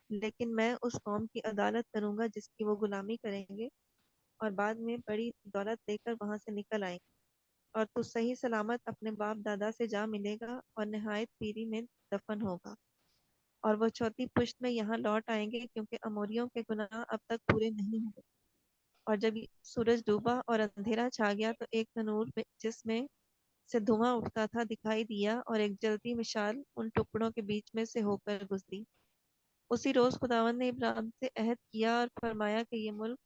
लेकिन मैं उस कौम की अदालत करूंगा जिसकी वो गुलामी करेंगे, और बाद में बड़ी दौलत लेकर वहां से निकल आएंगे। और तू सही सलामत अपने बाप दादा से जा मिलेगा और निहायत पीरी में दफन होगा। और वो चौथी पुश्त में यहाँ लौट आएंगे, क्योंकि अमोरियों के गुनाह अब तक पूरे नहीं हुए। और जब सूरज डूबा और अंधेरा छा गया तो एक तनूर जिसमें से धुआं उठता था दिखाई दिया, और एक जलती मिसाल उन टुकड़ों के बीच में से होकर गुजरी। उसी रोज खुदावंद ने इब्राहिम से अहद किया और फरमाया कि ये मुल्क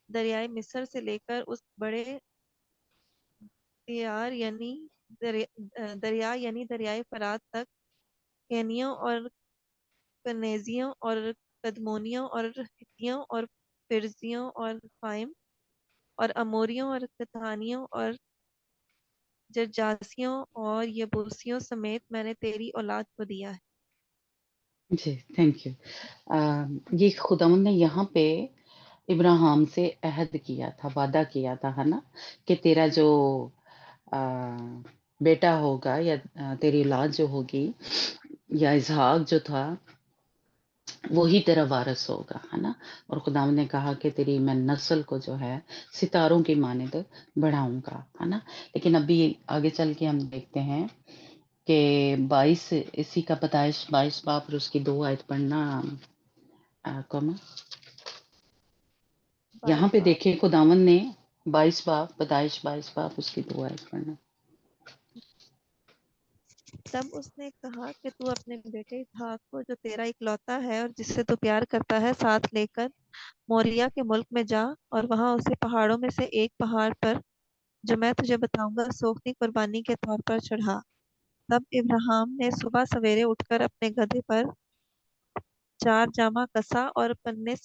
दरियाए मिस्र से लेकर उस बड़े दरिया यानी दरियाए फरात तक, केनियों और कनेजियों और कदमोनियों और हित्तियों और फिरजियों और फाइम और अमोरियों और कतानियों और जर्जासियों और यबूसियों समेत मैंने तेरी औलाद को दिया है।
जी, थैंक यू। ये खुदावंद ने यहाँ पे इब्राहिम से अहद किया था, वादा किया था, है ना? कि तेरा जो अ, बेटा होगा या तेरी औलाद जो होगी या इसहाक जो था, वही तेरा वारिस होगा, है ना? और खुदावंद ने कहा कि तेरी मैं नस्ल को जो है सितारों की मानद बढ़ाऊंगा, है ना? लेकिन अभी आगे चल के हम देखते हैं कि 22 इसी का पैदाइश 22 बाब और उसकी 2 आयत पढ़ना कोमल। यहाँ
22
पे
बाब।
देखिए खुदावंद ने 22 बाब, पैदाइश 22 बाब उसकी 2 आयत पढ़ना।
तब उसने कहा कि तू अपने बेटे इसहाक को जो तेरा इकलौता है और जिससे तू प्यार करता है साथ लेकर मोरिया के मुल्क में जा, और वहां उसे पहाड़ों में से एक पहाड़ पर जो मैं तुझे बताऊंगा सोखनी कुर्बानी के तौर पर चढ़ा। तब इब्राहिम ने सुबह सवेरे उठकर अपने गधे पर 4 जामा कसा और अपने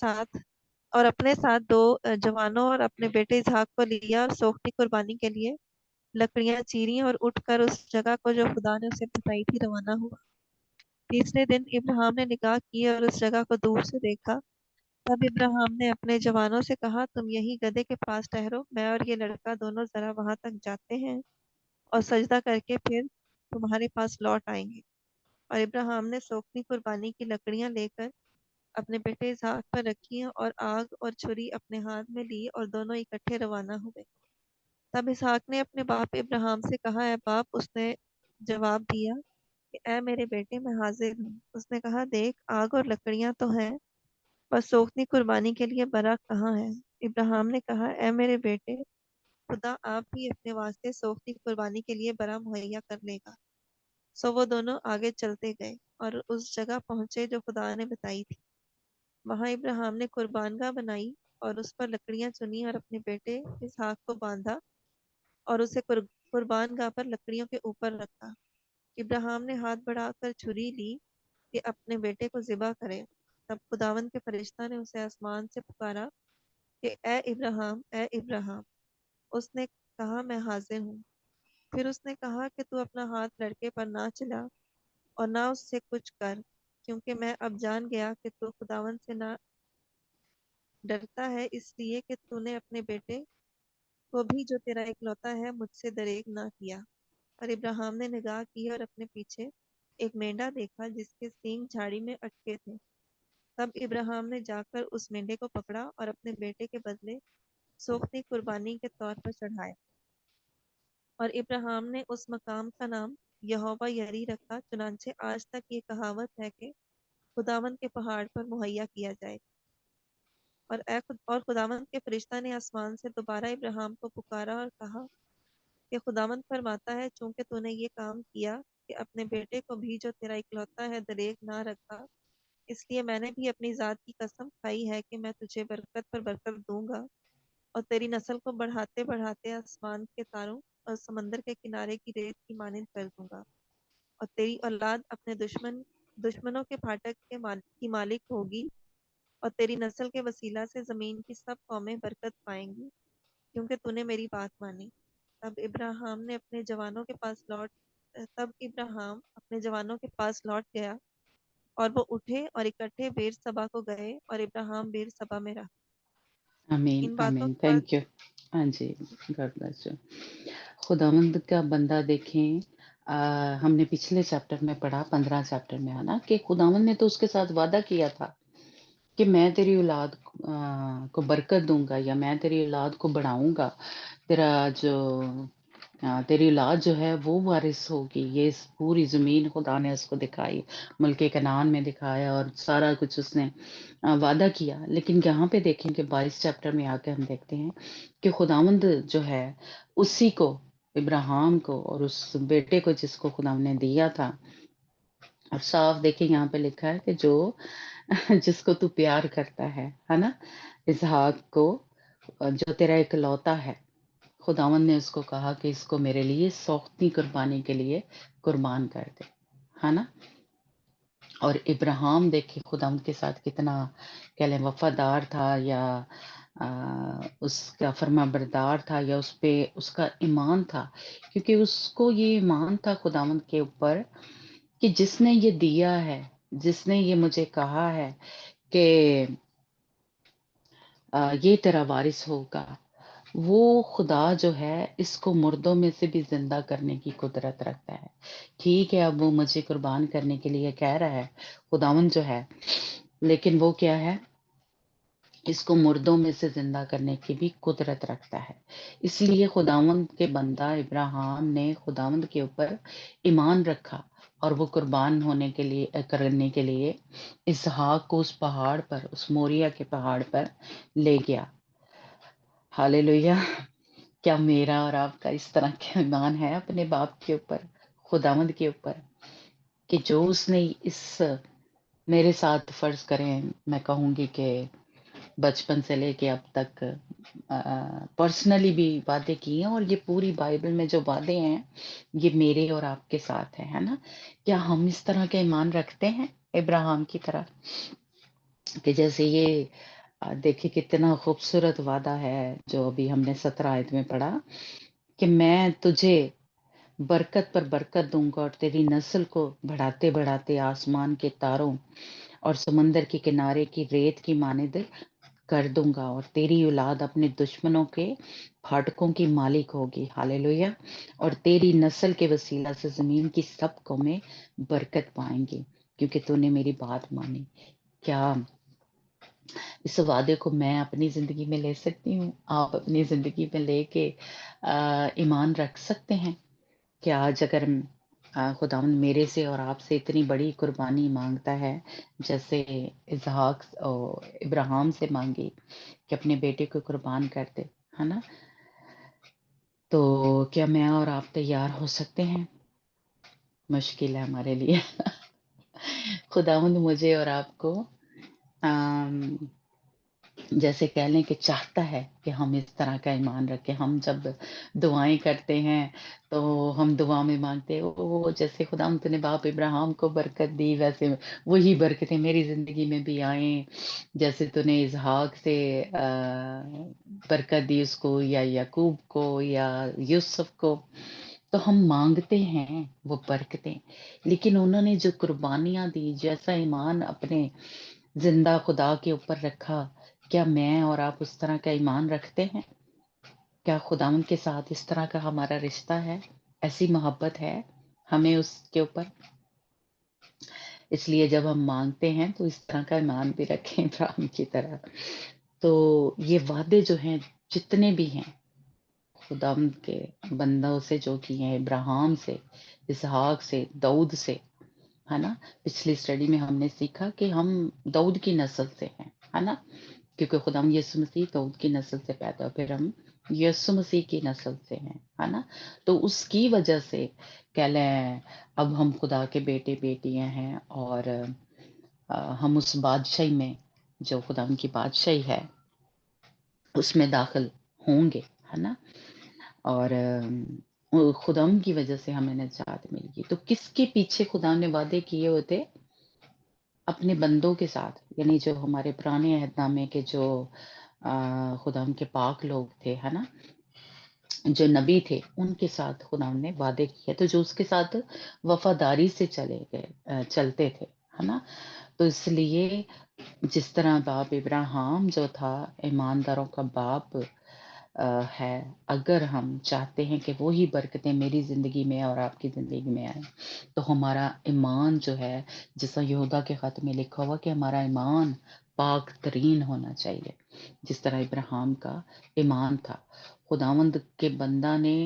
साथ 2 जवानों और अपने बेटे इसहाक को लिया और सोखनी कुर्बानी के लिए लकड़ियां चीरी और उठकर उस जगह को जो खुदा ने उसे बताई थी रवाना हुआ। तीसरे दिन इब्राहिम ने निगाह की और उस जगह को दूर से देखा, तब इब्राहिम ने अपने जवानों से कहा, तुम यही गदहे के पास ठहरो, मैं और ये लड़का दोनों जरा वहां तक जाते हैं और सजदा करके फिर तुम्हारे पास लौट आएंगे। और इब्राहिम ने सोखनी कुर्बानी की लकड़ियां लेकर अपने बेटे इसहाक पर रखी और आग और छुरी अपने हाथ में ली और दोनों इकट्ठे रवाना हुए। तब इसहाक ने अपने बाप इब्राहिम से कहा, ए बाप। उसने जवाब दिया कि ए मेरे बेटे, मैं हाजिर हूँ। उसने कहा, देख, आग और लकड़ियां तो हैं, पर सोखनी कुर्बानी के लिए बरा कहाँ है? इब्राहिम ने कहा, ए मेरे बेटे, खुदा आप भी अपने वास्ते सोखनी कुर्बानी के लिए बरा मुहैया कर लेगा। सो वो दोनों आगे चलते गए और उस जगह पहुंचे जो खुदा ने बताई थी। वहां इब्राहिम ने कुर्बानगाह बनाई और उस पर लकड़ियां चुनी और अपने बेटे इसहाक को बांधा और उसे कुर्बानगाह पर लकड़ियों के ऊपर रखा। इब्राहिम ने हाथ बढ़ाकर छुरी ली कि अपने बेटे को ज़िबा करे। तब खुदावंद के फरिश्ता ने उसे आसमान से पुकारा कि ए इब्राहिम, ए इब्राहिम। उसने कहा, मैं हाजिर हूँ। फिर उसने कहा कि तू अपना हाथ लड़के पर ना चला और ना उससे कुछ कर, क्योंकि मैं अब जान गया कि तू खुदावंद से ना डरता है, इसलिए कि तूने अपने बेटे को भी, जो तेरा इकलौता है, मुझसे दरेग ना किया। और इब्राहिम ने निगाह की और अपने पीछे एक मेंढा देखा जिसके सींग झाड़ी में अटके थे। तब इब्राहिम ने जाकर उस मेंढे को पकड़ा और अपने बेटे के बदले सोख्ती कुर्बानी के तौर पर चढ़ाया। और इब्राहिम ने उस मकाम का नाम यहोवा यरी रखा। चुनांचे आज तक ये कहावत है कि खुदावंद के पहाड़ पर मुहैया किया जाए। और खुदावंद के फरिश्ता ने आसमान से दोबारा इब्राहिम को पुकारा और कहा कि खुदावंद फरमाता है, चूंकि तूने ये काम किया कि अपने बेटे को भी, जो तेरा इकलौता है, दरेग ना रखा, इसलिए मैंने भी अपनी जात की कसम खाई है कि मैं तुझे बरकत पर बरकत दूंगा और तेरी नस्ल को बढ़ाते बढ़ाते आसमान के तारों और समंदर के किनारे की रेत की मानिंद कर दूंगा। और तेरी औलाद अपने दुश्मनों के फाटक की मालिक होगी और तेरी नस्ल के वसीला से जमीन की सब कौमें बरकत पाएंगी, क्योंकि तूने मेरी बात मानी। तब इब्राहिम अपने जवानों के पास लौट गया और वो उठे और इकट्ठे बेर सबा को गए और इब्राहिम बेर सबा में रहा।
आमीन
इन बातों
आमीन,
के बाद
थैंक यू। हाँ जी, गॉड ब्लेस यू। खुदावंद का बंदा देखें, हमने पिछले चैप्टर में पढ़ा, 15 चैप्टर में है ना, कि खुदावंद ने तो उसके साथ वादा किया था कि मैं तेरी औलाद को बरकत दूंगा, या मैं तेरी औलाद को बढ़ाऊंगा, तेरा जो तेरी औलाद जो है वो वारिस होगी। ये इस पूरी जमीन खुदा ने उसको दिखाई, मुल्के कनान में दिखाया और सारा कुछ उसने वादा किया। लेकिन यहाँ पे देखें कि 22 चैप्टर में आके हम देखते हैं कि खुदावंद जो है उसी को, इब्राहिम को और उस बेटे को जिसको खुदा ने दिया था, और साफ देखें यहाँ पे लिखा है कि जो जिसको तू प्यार करता है ना, इसहाक को, जो तेरा इकलौता है, खुदावंद ने उसको कहा कि इसको मेरे लिए सौख्ती कुर्बानी के लिए कुर्बान कर दे, है ना। और इब्राहिम देखिए खुदावंद के साथ कितना कह लें वफादार था, या उसका फर्माबरदार था, या उस पे उसका ईमान था, क्योंकि उसको ये ईमान था खुदावंद के ऊपर कि जिसने ये दिया है, जिसने ये मुझे कहा है कि ये तेरा वारिस होगा, वो खुदा जो है इसको मुर्दों में से भी जिंदा करने की कुदरत रखता है। ठीक है, अब वो मुझे कुर्बान करने के लिए कह रहा है खुदावन जो है, लेकिन वो क्या है, इसको मुर्दों में से जिंदा करने की भी कुदरत रखता है। इसलिए खुदावंद के बंदा इब्राहिम ने खुदावंद के ऊपर ईमान रखा और वो कुर्बान होने के लिए, करने के लिए इसहाक को उस पहाड़ पर, उस मोरिया के पहाड़ पर ले गया। हालेलुया। क्या मेरा और आपका इस तरह का ईमान है अपने बाप के ऊपर, खुदावंद के ऊपर, कि जो उसने इस मेरे साथ फर्ज करें, मैं कहूंगी कि बचपन से लेके अब तक पर्सनली भी वादे किए हैं, और ये पूरी बाइबल में जो वादे हैं ये मेरे और आपके साथ है ना। क्या हम इस तरह का ईमान रखते हैं इब्राहिम की तरह, कि जैसे ये देखिए कितना खूबसूरत वादा है जो अभी हमने 17 आयत में पढ़ा, कि मैं तुझे बरकत पर बरकत दूंगा और तेरी नस्ल को बढ़ाते बढ़ाते आसमान के तारों اور سمندر کے کنارے کی ریت کی مانند کر دوں گا، اور تیری اولاد اپنے دشمنوں کے پھاٹکوں کی مالک ہوگی. ہاللیلویہ. اور تیری نسل کے وسیلہ سے زمین کی سب قومیں برکت پائیں گی، کیونکہ تو نے میری بات مانی. کیا اس وعدے کو میں اپنی زندگی میں لے سکتی ہوں؟ آپ اپنی زندگی میں لے کے ایمان رکھ سکتے ہیں کہ آج اگر خداوند میرے سے اور آپ سے اتنی بڑی قربانی مانگتا ہے جیسے اسحاق اور ابراہیم سے مانگی کہ اپنے بیٹے کو قربان کر دے، ہے نا، تو کیا میں اور آپ تیار ہو سکتے ہیں؟ مشکل ہے ہمارے لیے. خداوند مجھے اور آپ کو جیسے کہہ لیں کہ چاہتا ہے کہ ہم اس طرح کا ایمان رکھیں. ہم جب دعائیں کرتے ہیں تو ہم دعا میں مانگتے وہ جیسے خدا نے باپ ابراہیم کو برکت دی، ویسے وہی برکتیں میری زندگی میں بھی آئیں. جیسے تو نے اسحاق سے برکت دی اس کو، یا یعقوب کو، یا یوسف کو، تو ہم مانگتے ہیں وہ برکتیں. لیکن انہوں نے جو قربانیاں دی، جیسا ایمان اپنے زندہ خدا کے اوپر رکھا، کیا میں اور آپ اس طرح کا ایمان رکھتے ہیں؟ کیا خداوند کے ساتھ اس طرح کا ہمارا رشتہ ہے؟ ایسی محبت ہے ہمیں اس کے اوپر؟ اس لیے جب ہم مانگتے ہیں تو اس طرح کا ایمان بھی رکھیں ابراہیم کی طرح. تو یہ وعدے جو ہیں جتنے بھی ہیں خداوند کے بندوں سے جو کی ہیں، ابراہیم سے، اسحاق سے، داؤد سے، ہے نا. پچھلی اسٹڈی میں ہم نے سیکھا کہ ہم داؤد کی نسل سے ہیں، ہے نا، کیونکہ خداوند یسوع مسیح داؤد کی نسل سے پیدا ہو، پھر ہم یسوع مسیح کی نسل سے ہیں، ہے نا. تو اس کی وجہ سے کہہ لیں اب ہم خدا کے بیٹے بیٹیاں ہیں، اور ہم اس بادشاہی میں جو خداوند کی بادشاہی ہے اس میں داخل ہوں گے، ہے نا. اور خداوند کی وجہ سے ہمیں نجات ملے گی. تو کس کے پیچھے خدا نے وعدے کیے ہوتے؟ اپنے بندوں کے ساتھ، یعنی جو ہمارے پرانے عہد نامے کے جو خدا کے پاک لوگ تھے، ہے نا، جو نبی تھے، ان کے ساتھ خدا نے وعدے کیے، تو جو اس کے ساتھ وفاداری سے چلتے تھے، ہے نا. تو اس لیے جس طرح باپ ابراہیم جو تھا ایمانداروں کا باپ ہے، اگر ہم چاہتے ہیں کہ وہی برکتیں میری زندگی میں اور آپ کی زندگی میں آئیں، تو ہمارا ایمان جو ہے، جیسا یہودا کے خط میں لکھا ہوا کہ ہمارا ایمان پاک ترین ہونا چاہیے، جس طرح ابراہیم کا ایمان تھا. خداوند کے بندہ نے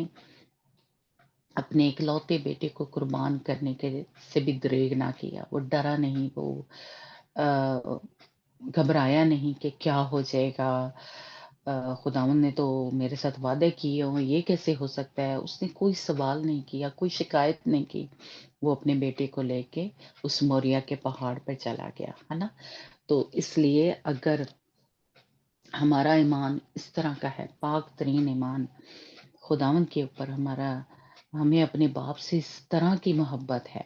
اپنے اکلوتے بیٹے کو قربان کرنے کے سے بھی دریغ نہ کیا. وہ ڈرا نہیں، وہ گھبرایا نہیں کہ کیا ہو جائے گا، خداوند نے تو میرے ساتھ وعدے کیے ہوں، یہ کیسے ہو سکتا ہے. اس نے کوئی سوال نہیں کیا، کوئی شکایت نہیں کی. وہ اپنے بیٹے کو لے کے اس موریا کے پہاڑ پر چلا گیا، ہے نا. تو اس لیے اگر ہمارا ایمان اس طرح کا ہے، پاک ترین ایمان خداوند کے اوپر ہمیں اپنے باپ سے اس طرح کی محبت ہے،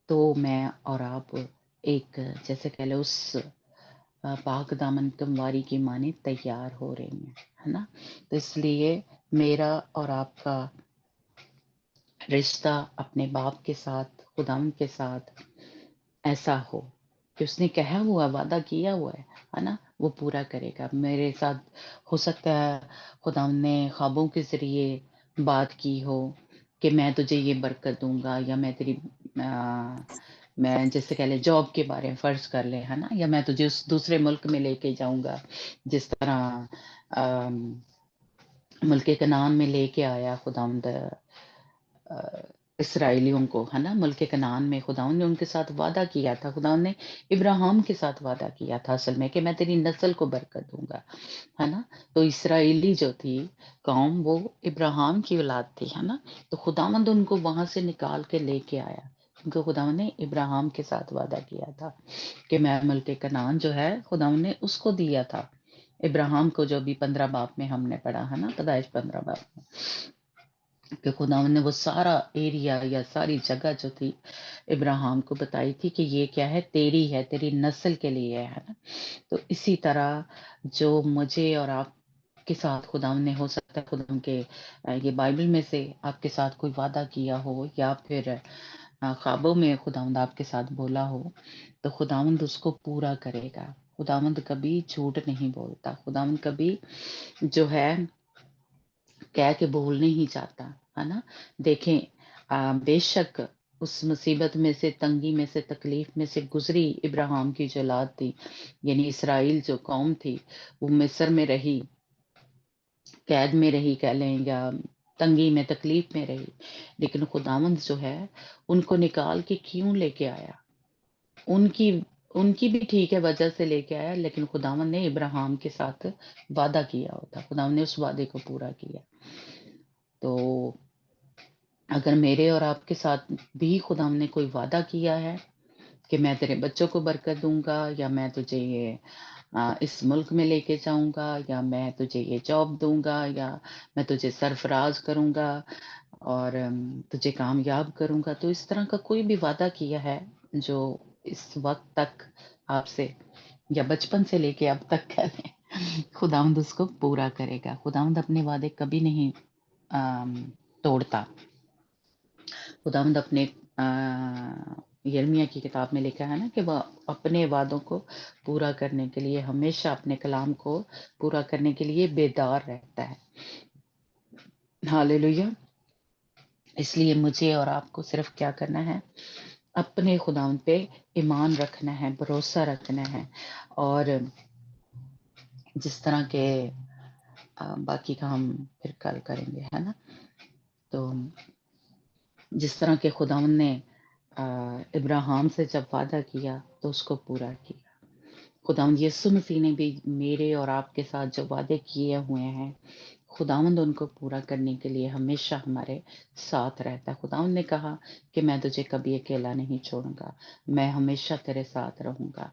تو میں اور آپ ایک جیسے کہہ لو اس پاک دامن کمواری کی معنی تیار ہو رہی ہیں، ہے نا. تو اس لیے میرا اور آپ کا رشتہ اپنے باپ کے ساتھ، خداوند کے ساتھ ایسا ہو کہ اس نے کہا ہوا، وعدہ کیا ہوا ہے نا، وہ پورا کرے گا. میرے ساتھ ہو سکتا ہے خداوند نے خوابوں کے ذریعے بات کی ہو کہ میں تجھے یہ برکت دوں گا، یا میں تیری میں جیسے کہہ لے جاب کے بارے میں فرض کر لے، ہے نا، یا میں تجھے اس دوسرے ملک میں لے کے جاؤں گا، جس طرح ملک کنعان میں لے کے آیا خداوند اسرائیلیوں کو، ہے نا. ملک کنعان میں خداوند نے ان کے ساتھ وعدہ کیا تھا، خداوند نے ابراہیم کے ساتھ وعدہ کیا تھا اصل میں کہ میں تیری نسل کو برکت دوں گا، ہے نا. تو اسرائیلی جو تھی قوم، وہ ابراہیم کی اولاد تھی، ہے نا. تو خداوند ان کو وہاں سے نکال کے لے کے آیا، کیونکہ خداوند نے ابراہیم کے ساتھ وعدہ کیا تھا کہ میں ملک کنعان جو ہے خداوند نے اس کو دیا تھا ابراہیم کو، جو بھی 15 باب میں ہم نے پڑھا ہے نا، پیدائش 15 باب میں، کہ خداوند نے وہ سارا ایریا یا ساری جگہ جو تھی ابراہیم کو بتائی تھی کہ یہ کیا ہے، تیری ہے، تیری نسل کے لیے ہے نا. تو اسی طرح جو مجھے اور آپ کے ساتھ خداوند نے، ہو سکتا ہے خداوند کے یہ بائبل میں سے آپ کے ساتھ کوئی وعدہ کیا ہو، یا پھر خوابوں میں خداوند آپ کے ساتھ بولا ہو تو خداوند اس کو پورا کرے گا. خداوند کبھی جھوٹ نہیں بولتا. خداوند کبھی جو ہے کہہ کے بول نہیں چاہتا ہے نا. دیکھیں بے شک اس مصیبت میں سے، تنگی میں سے، تکلیف میں سے گزری ابراہیم کی جو اولاد تھی، یعنی اسرائیل جو قوم تھی، وہ مصر میں رہی، قید میں رہی کہہ لیں، یا تنگی میں، تکلیف میں رہی، لیکن خداوند جو ہے ان کو نکال کے کیوں لے کے آیا؟ ان کی بھی ٹھیک ہے وجہ سے لے کے آیا، لیکن خداوند نے ابراہیم کے ساتھ وعدہ کیا ہوتا، خداوند نے اس وعدے کو پورا کیا. تو اگر میرے اور آپ کے ساتھ بھی خداوند نے کوئی وعدہ کیا ہے کہ میں تیرے بچوں کو برکت دوں گا، یا میں تجھے یہ اس ملک میں لے کے جاؤں گا، یا میں تجھے یہ جاب دوں گا، یا میں تجھے سرفراز کروں گا اور تجھے کامیاب کروں گا، تو اس طرح کا کوئی بھی وعدہ کیا ہے جو اس وقت تک آپ سے، یا بچپن سے لے کے اب تک کہہ لیں، خداوند اس کو پورا کرے گا. خداوند اپنے وعدے کبھی نہیں توڑتا. خداوند اپنے یرمیہ کی کتاب میں لکھا ہے نا کہ وہ اپنے وعدوں کو پورا کرنے کے لیے ہمیشہ اپنے کلام کو پورا کرنے کے لیے بیدار رہتا ہے. ہاللیلویا. اس لیے مجھے اور آپ کو صرف کیا کرنا ہے؟ اپنے خداوند پہ ایمان رکھنا ہے، بھروسہ رکھنا ہے. اور جس طرح کے باقی کا ہم پھر کل کریں گے ہے نا. تو جس طرح کے خداوند نے ابراہیم سے جب وعدہ کیا تو اس کو پورا کیا. خداوند یسوع مسیح نے بھی میرے اور آپ کے ساتھ جو وعدے کیے ہوئے ہیں، خداوند ان کو پورا کرنے کے لیے ہمیشہ ہمارے ساتھ رہتا ہے. خداوند نے کہا کہ میں تجھے کبھی اکیلا نہیں چھوڑوں گا، میں ہمیشہ تیرے ساتھ رہوں گا،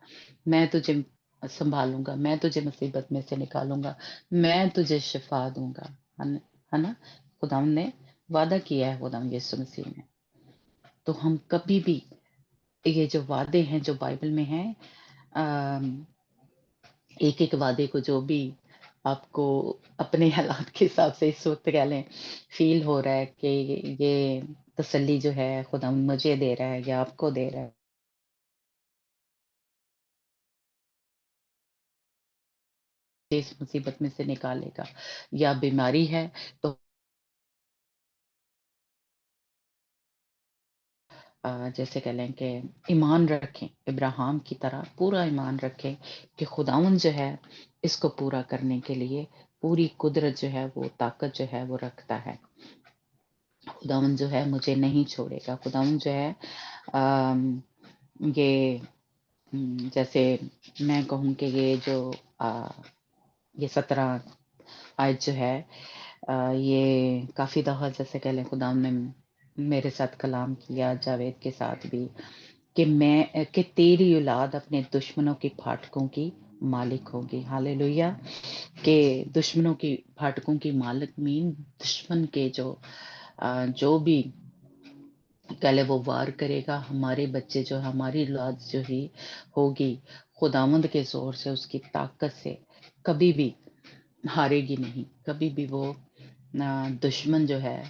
میں تجھے سنبھالوں گا، میں تجھے مصیبت میں سے نکالوں گا، میں تجھے شفا دوں گا، ہے نا. خداوند نے وعدہ کیا ہے خداوند یسوع مسیح نے. تو ہم کبھی بھی یہ جو وعدے ہیں جو بائبل میں ہیں، ایک ایک وعدے کو جو بھی آپ کو اپنے حالات کے حساب سے اس وقت کہہ لیں فیل ہو رہا ہے کہ یہ تسلی جو ہے خدا مجھے دے رہا ہے یا آپ کو دے رہا ہے، اس مصیبت میں سے نکالے گا، یا بیماری ہے تو جیسے کہہ لیں کہ ایمان رکھیں، ابراہیم کی طرح پورا ایمان رکھیں کہ خداوند جو ہے اس کو پورا کرنے کے لیے پوری قدرت جو ہے، وہ طاقت جو ہے وہ رکھتا ہے. خداوند جو ہے مجھے نہیں چھوڑے گا. خداوند جو ہے یہ جیسے میں کہوں کہ یہ جو یہ 17 آیت جو ہے یہ کافی دفعہ جیسے کہہ لیں خداوند نے میرے ساتھ کلام کیا، جاوید کے ساتھ بھی، کہ تیری اولاد اپنے دشمنوں کی پھاٹکوں کی مالک ہوگی. ہاللیلویا. کہ دشمنوں کی پھاٹکوں کی مالک مین دشمن کے جو بھی پہلے وہ وار کرے گا، ہمارے بچے جو ہماری اولاد جو ہی ہوگی، خداوند کے زور سے، اس کی طاقت سے کبھی بھی ہارے گی نہیں. کبھی بھی وہ دشمن جو ہے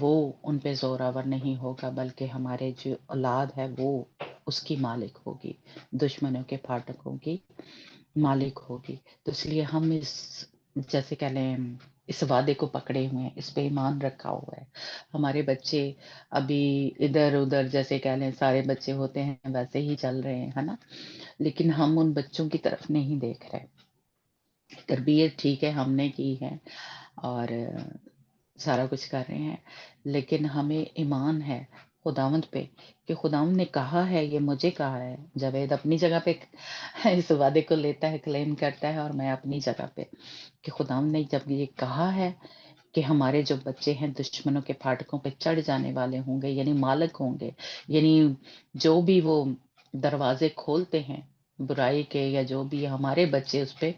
وہ ان پہ زوراور نہیں ہوگا، بلکہ ہمارے جو اولاد ہے وہ اس کی مالک ہوگی، دشمنوں کے پھاٹکوں کی مالک ہوگی. تو اس لیے ہم جیسے کہہ لیں اس وعدے کو پکڑے ہوئے ہیں، اس پہ ایمان رکھا ہوا ہے. ہمارے بچے ابھی ادھر ادھر جیسے کہہ لیں سارے بچے ہوتے ہیں ویسے ہی چل رہے ہیں، ہے نا. لیکن ہم ان بچوں کی طرف نہیں دیکھ رہے. تربیت ٹھیک ہے ہم نے کی ہے اور سارا کچھ کر رہے ہیں، لیکن ہمیں ایمان ہے خداوند پہ کہ خداوند نے کہا ہے، یہ مجھے کہا ہے. جاوید اپنی جگہ پہ اس وعدے کو لیتا ہے، کلیم کرتا ہے، اور میں اپنی جگہ پہ کہ خداوند نے جب یہ کہا ہے کہ ہمارے جو بچے ہیں دشمنوں کے پھاٹکوں پہ چڑھ جانے والے ہوں گے، یعنی مالک ہوں گے، یعنی جو بھی وہ دروازے کھولتے ہیں برائی کے، یا جو بھی ہمارے بچے اس پہ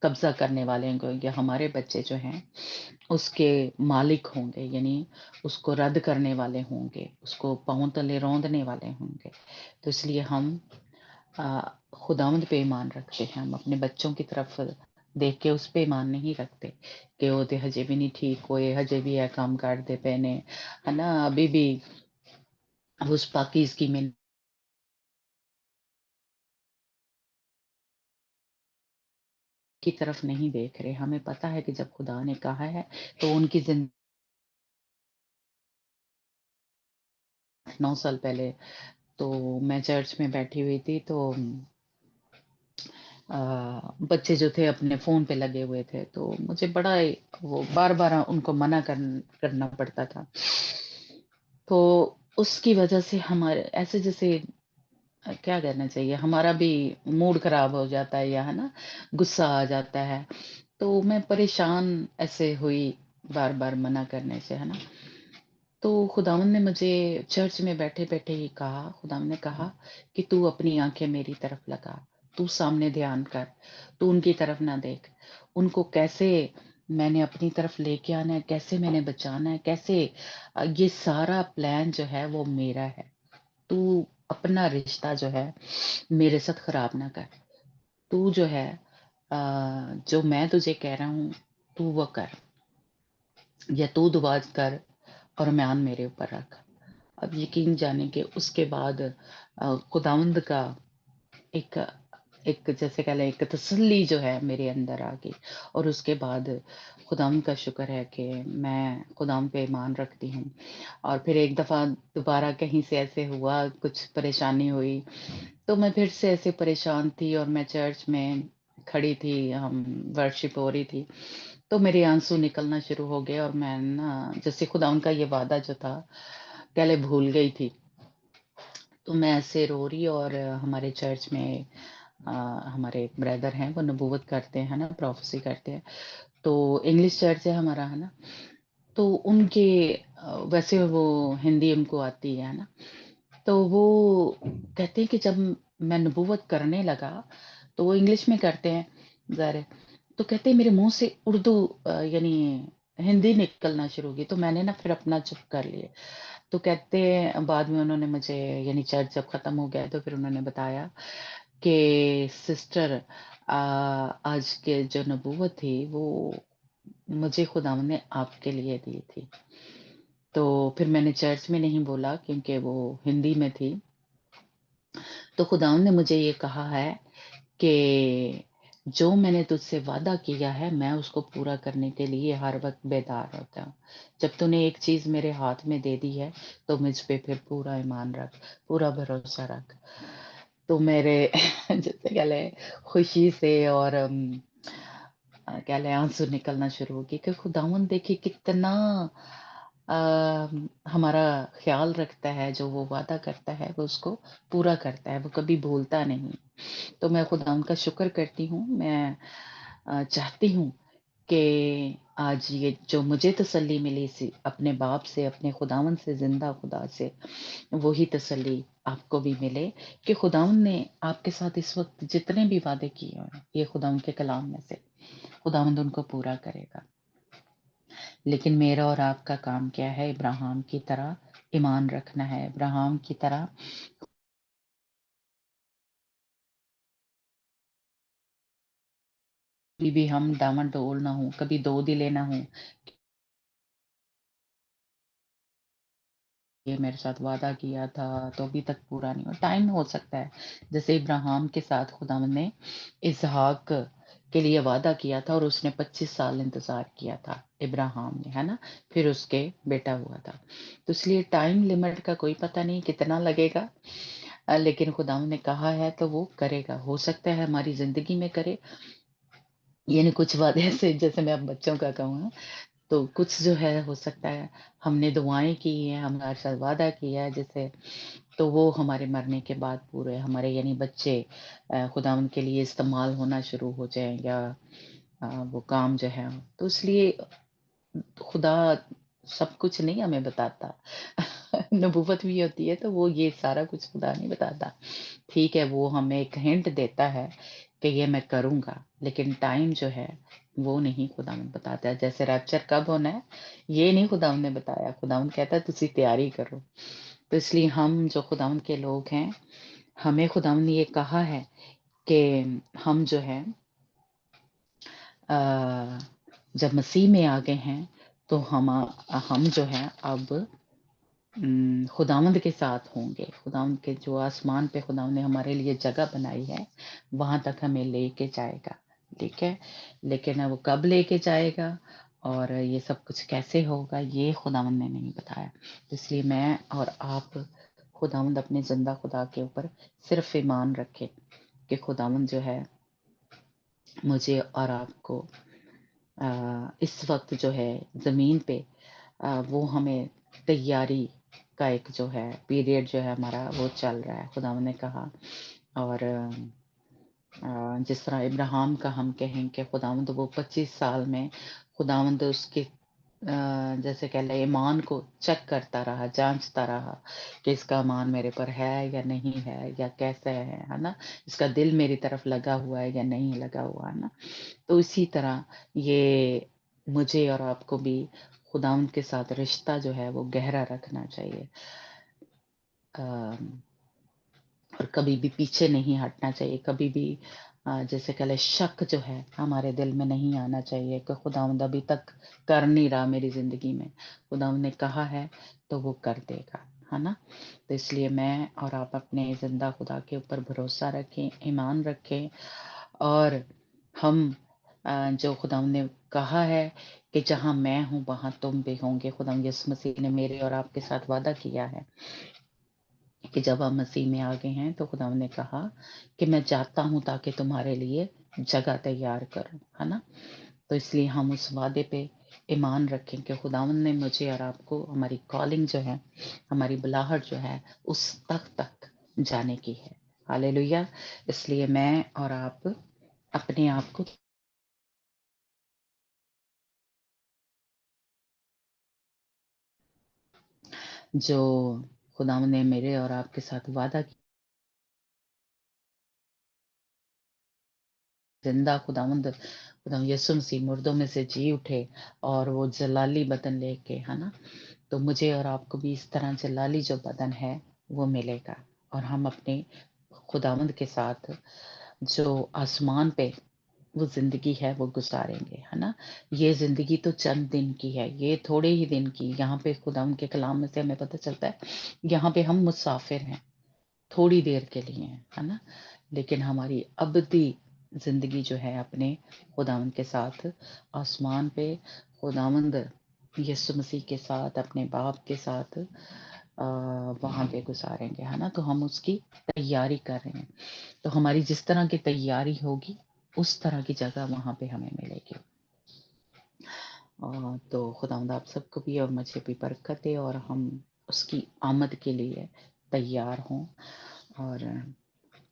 قبضہ کرنے والے ہوں گے، یا ہمارے بچے جو ہیں اس کے مالک ہوں گے، یعنی اس کو رد کرنے والے ہوں گے، اس کو پاؤں تلے روندنے والے ہوں گے. تو اس لیے ہم خداوند پہ ایمان رکھتے ہیں. ہم اپنے بچوں کی طرف دیکھ کے اس پہ ایمان نہیں رکھتے کہ وہ تے ہجے بھی نہیں ٹھیک ہوئے، ہجے بھی ہے کام کرتے پے نے، ہے نا، ابھی بھی उस पाकीज़गी में की तरफ नहीं देख रहे। हमें पता है कि जब खुदा ने कहा है तो उनकी 9 साल पहले तो मैं चर्च में बैठी हुई थी, तो बच्चे जो थे अपने फ़ोन पे लगे हुए थे, तो मुझे बड़ा वो बार-बार उनको मना करना पड़ता था। तो उसकी वजह से हमारे ऐसे जैसे क्या कहना चाहिए, हमारा भी मूड ख़राब हो जाता है, या है ना, गुस्सा आ जाता है। तो मैं परेशान ऐसे हुई बार-बार मना करने से, है ना। तो खुदावंद ने मुझे चर्च में बैठे-बैठे ही कहा, खुदावंद ने कहा कि तू अपनी आँखें मेरी तरफ लगा, तू सामने ध्यान कर, तू उनकी तरफ ना देख। उनको कैसे मैंने अपनी तरफ लेके आना है, कैसे मैंने बचाना है, कैसे ये सारा प्लान जो है वो मेरा है। तू अपना रिश्ता जो है मेरे साथ खराब ना कर। तू जो है जो मैं तुझे कह रहा हूँ, तू वो कर, या तू दुआ कर और ईमान मेरे ऊपर रख। अब यकीन जाने कि उसके बाद खुदावंद का एक एक जैसे कह लें एक तसल्ली जो है मेरे अंदर आ गई, और उसके बाद खुदावंद का शुक्र है कि मैं खुदावंद पे ईमान रखती हूँ। और फिर एक दफ़ा दोबारा कहीं से ऐसे हुआ, कुछ परेशानी हुई, तो मैं फिर से ऐसे परेशान थी और मैं चर्च में खड़ी थी, हम वर्शिप हो रही थी, तो मेरे आंसू निकलना शुरू हो गए, और मैं ना जैसे खुदावंद का ये वादा जो था पहले भूल गई थी। तो मैं ऐसे रो रही, और हमारे चर्च में हमारे एक ब्रदर हैं, वो नबूवत करते हैं ना, प्रोफेसी करते हैं, तो इंग्लिश चर्च है हमारा, है ना। तो उनके वैसे वो हिंदी उनको आती है ना, तो वो कहते हैं कि जब मैं नबूवत करने लगा, तो वो इंग्लिश में करते हैं ज़ाहिर है, तो कहते हैं मेरे मुंह से उर्दू यानी हिंदी निकलना शुरू हो गई, तो मैंने ना फिर अपना चुप कर लिया। तो कहते हैं बाद में उन्होंने मुझे, यानी चर्च जब खत्म हो गया तो फिर उन्होंने बताया कि सिस्टर आज के जो नबूवत थी वो मुझे खुदावंद ने आपके लिए दी थी। तो फिर मैंने चर्च में नहीं बोला क्योंकि वो हिंदी में थी। तो खुदावंद ने मुझे ये कहा है कि जो मैंने तुझसे वादा किया है मैं उसको पूरा करने के लिए हर वक्त बेदार रहता हूँ। जब तूने एक चीज मेरे हाथ में दे दी है तो मुझ पे फिर पूरा ईमान रख, पूरा भरोसा रख। तो मेरे जैसे कह लें खुशी से और कह लें आंसू निकलना शुरू हो गए कि खुदावंद देखिए कितना अ, हमारा ख्याल रखता है, जो वो वादा करता है वो उसको पूरा करता है, वो कभी भूलता नहीं। तो मैं खुदावंद का शुक्र करती हूँ। मैं चाहती हूँ कि आज ये जो मुझे तसल्ली मिली सी अपने बाप से, अपने खुदावंद से, ज़िंदा खुदा से, वही तसल्ली आपको भी मिले कि खुदावंद ने आपके साथ इस वक़्त जितने भी वादे किए हैं, ये खुदावंद के कलाम में से, खुदावंद उनको पूरा करेगा। लेकिन मेरा और आपका काम क्या है? इब्राहिम की तरह ईमान रखना है, इब्राहिम की तरह कभी भी हम डामाडोल ना हों, कभी दो दिले ना हों, ये मेरे साथ वादा किया था तो अभी तक पूरा नहीं हुआ। टाइम हो सकता है, जैसे इब्राहिम के साथ खुदावंद ने इसहाक के लिए वादा किया था और उसने 25 साल इंतजार किया था इब्राहिम ने, है ना, फिर उसके बेटा हुआ था। तो इसलिए टाइम लिमिट का कोई पता नहीं कितना लगेगा, लेकिन खुदावंद ने कहा है तो वो करेगा। हो सकता है हमारी जिंदगी में करे, यानी कुछ वादे ऐसे, जैसे मैं अब बच्चों का कहूँ, तो कुछ जो है हो सकता है हमने दुआएं की हैं, हमारे साथ वादा किया है जैसे, तो वो हमारे मरने के बाद पूरे हमारे यानी बच्चे खुदावंद के लिए इस्तेमाल होना शुरू हो जाएं, या वो काम जो है, तो इसलिए खुदा सब कुछ नहीं हमें बताता। नबूवत भी होती है तो वो ये सारा कुछ खुदा नहीं बताता। ठीक है, वो हमें एक हिंट देता है कि ये मैं करूंगा, लेकिन टाइम जो है वो नहीं खुदावंद बताता है। जैसे रैप्चर कब होना है ये नहीं खुदावंद ने बताया, खुदावंद कहता है तुसी तैयारी करो। तो इसलिए हम जो खुदावंद के लोग हैं, हमें खुदावंद ने ये कहा है कि हम जो है जब मसीह में आ गए हैं तो हम जो है अब خداوند کے ساتھ ہوں گے، خداوند کے جو آسمان پہ خداوند نے ہمارے لیے جگہ بنائی ہے وہاں تک ہمیں لے کے جائے گا، ٹھیک ہے؟ لیکن وہ کب لے کے جائے گا اور یہ سب کچھ کیسے ہوگا یہ خداوند نے نہیں بتایا. اس لیے میں اور آپ خداوند اپنے زندہ خدا کے اوپر صرف ایمان رکھے کہ خداوند جو ہے مجھے اور آپ کو اس وقت جو ہے زمین پہ وہ ہمیں تیاری کا ایک جو ہے پیریڈ جو ہے ہمارا وہ چل رہا ہے. خداوند نے کہا اور جس طرح ابراہیم کا ہم کہیں کہ خداوند وہ 25 سال میں خداوند اس کے جیسے کہ اللہ ایمان کو چیک کرتا رہا، جانچتا رہا کہ اس کا ایمان میرے پر ہے یا نہیں ہے یا کیسا ہے نا، اس کا دل میری طرف لگا ہوا ہے یا نہیں لگا ہوا ہے نا. تو اسی طرح یہ مجھے اور آپ کو بھی خداوند کے ساتھ رشتہ جو ہے وہ گہرا رکھنا چاہیے اور کبھی بھی پیچھے نہیں ہٹنا چاہیے، کبھی بھی جیسے کہ شک جو ہے ہمارے دل میں نہیں آنا چاہیے کہ خداوند ابھی تک کر نہیں رہا میری زندگی میں، خداوند نے کہا ہے تو وہ کر دے گا، ہے نا. تو اس لیے میں اور آپ اپنے زندہ خدا کے اوپر بھروسہ رکھیں، ایمان رکھیں اور ہم جو خداوند نے کہا ہے کہ جہاں میں ہوں وہاں تم بھی ہوں گے. خداوند یسوع مسیح نے میرے اور آپ کے ساتھ وعدہ کیا ہے کہ جب آپ مسیح میں آ گئے ہیں تو خداوند نے کہا کہ میں جاتا ہوں تاکہ تمہارے لیے جگہ تیار کروں، ہے نا. تو اس لیے ہم اس وعدے پہ ایمان رکھیں کہ خداوند نے مجھے اور آپ کو ہماری کالنگ جو ہے، ہماری بلاہٹ جو ہے اس تک جانے کی ہے. ہاللیلویا. اس لیے میں اور آپ اپنے آپ کو جو خداوند نے میرے اور آپ کے ساتھ وعدہ کیا، زندہ خداوند یسوع مسیح مردوں میں سے جی اٹھے اور وہ جلالی بدن لے کے، ہے نا. تو مجھے اور آپ کو بھی اس طرح جلالی جو بدن ہے وہ ملے گا اور ہم اپنے خداوند کے ساتھ جو آسمان پہ وہ زندگی ہے وہ گزاریں گے، ہے نا. یہ زندگی تو چند دن کی ہے، یہ تھوڑے ہی دن کی. یہاں پہ خداوند کے کلام میں سے ہمیں پتہ چلتا ہے یہاں پہ ہم مسافر ہیں، تھوڑی دیر کے لیے ہیں، ہے نا. لیکن ہماری ابدی زندگی جو ہے اپنے خداوند کے ساتھ آسمان پہ خداوند یسوع مسیح کے ساتھ اپنے باپ کے ساتھ وہاں پہ گزاریں گے، ہے نا. تو ہم اس کی تیاری کر رہے ہیں. تو ہماری جس طرح کی تیاری ہوگی اس طرح کی جگہ وہاں پہ ہمیں ملے گی. تو خداوند آپ سب کو بھی اور مجھے بھی برکت دے اور ہم اس کی آمد کے لیے تیار ہوں. اور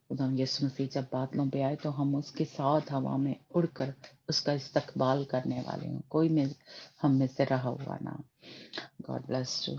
خدا یسوع مسیح جب بادلوں پہ آئے تو ہم اس کے ساتھ ہوا میں اڑ کر اس کا استقبال کرنے والے ہوں، کوئی میں ہم میں سے رہا ہوا نہ. God bless you.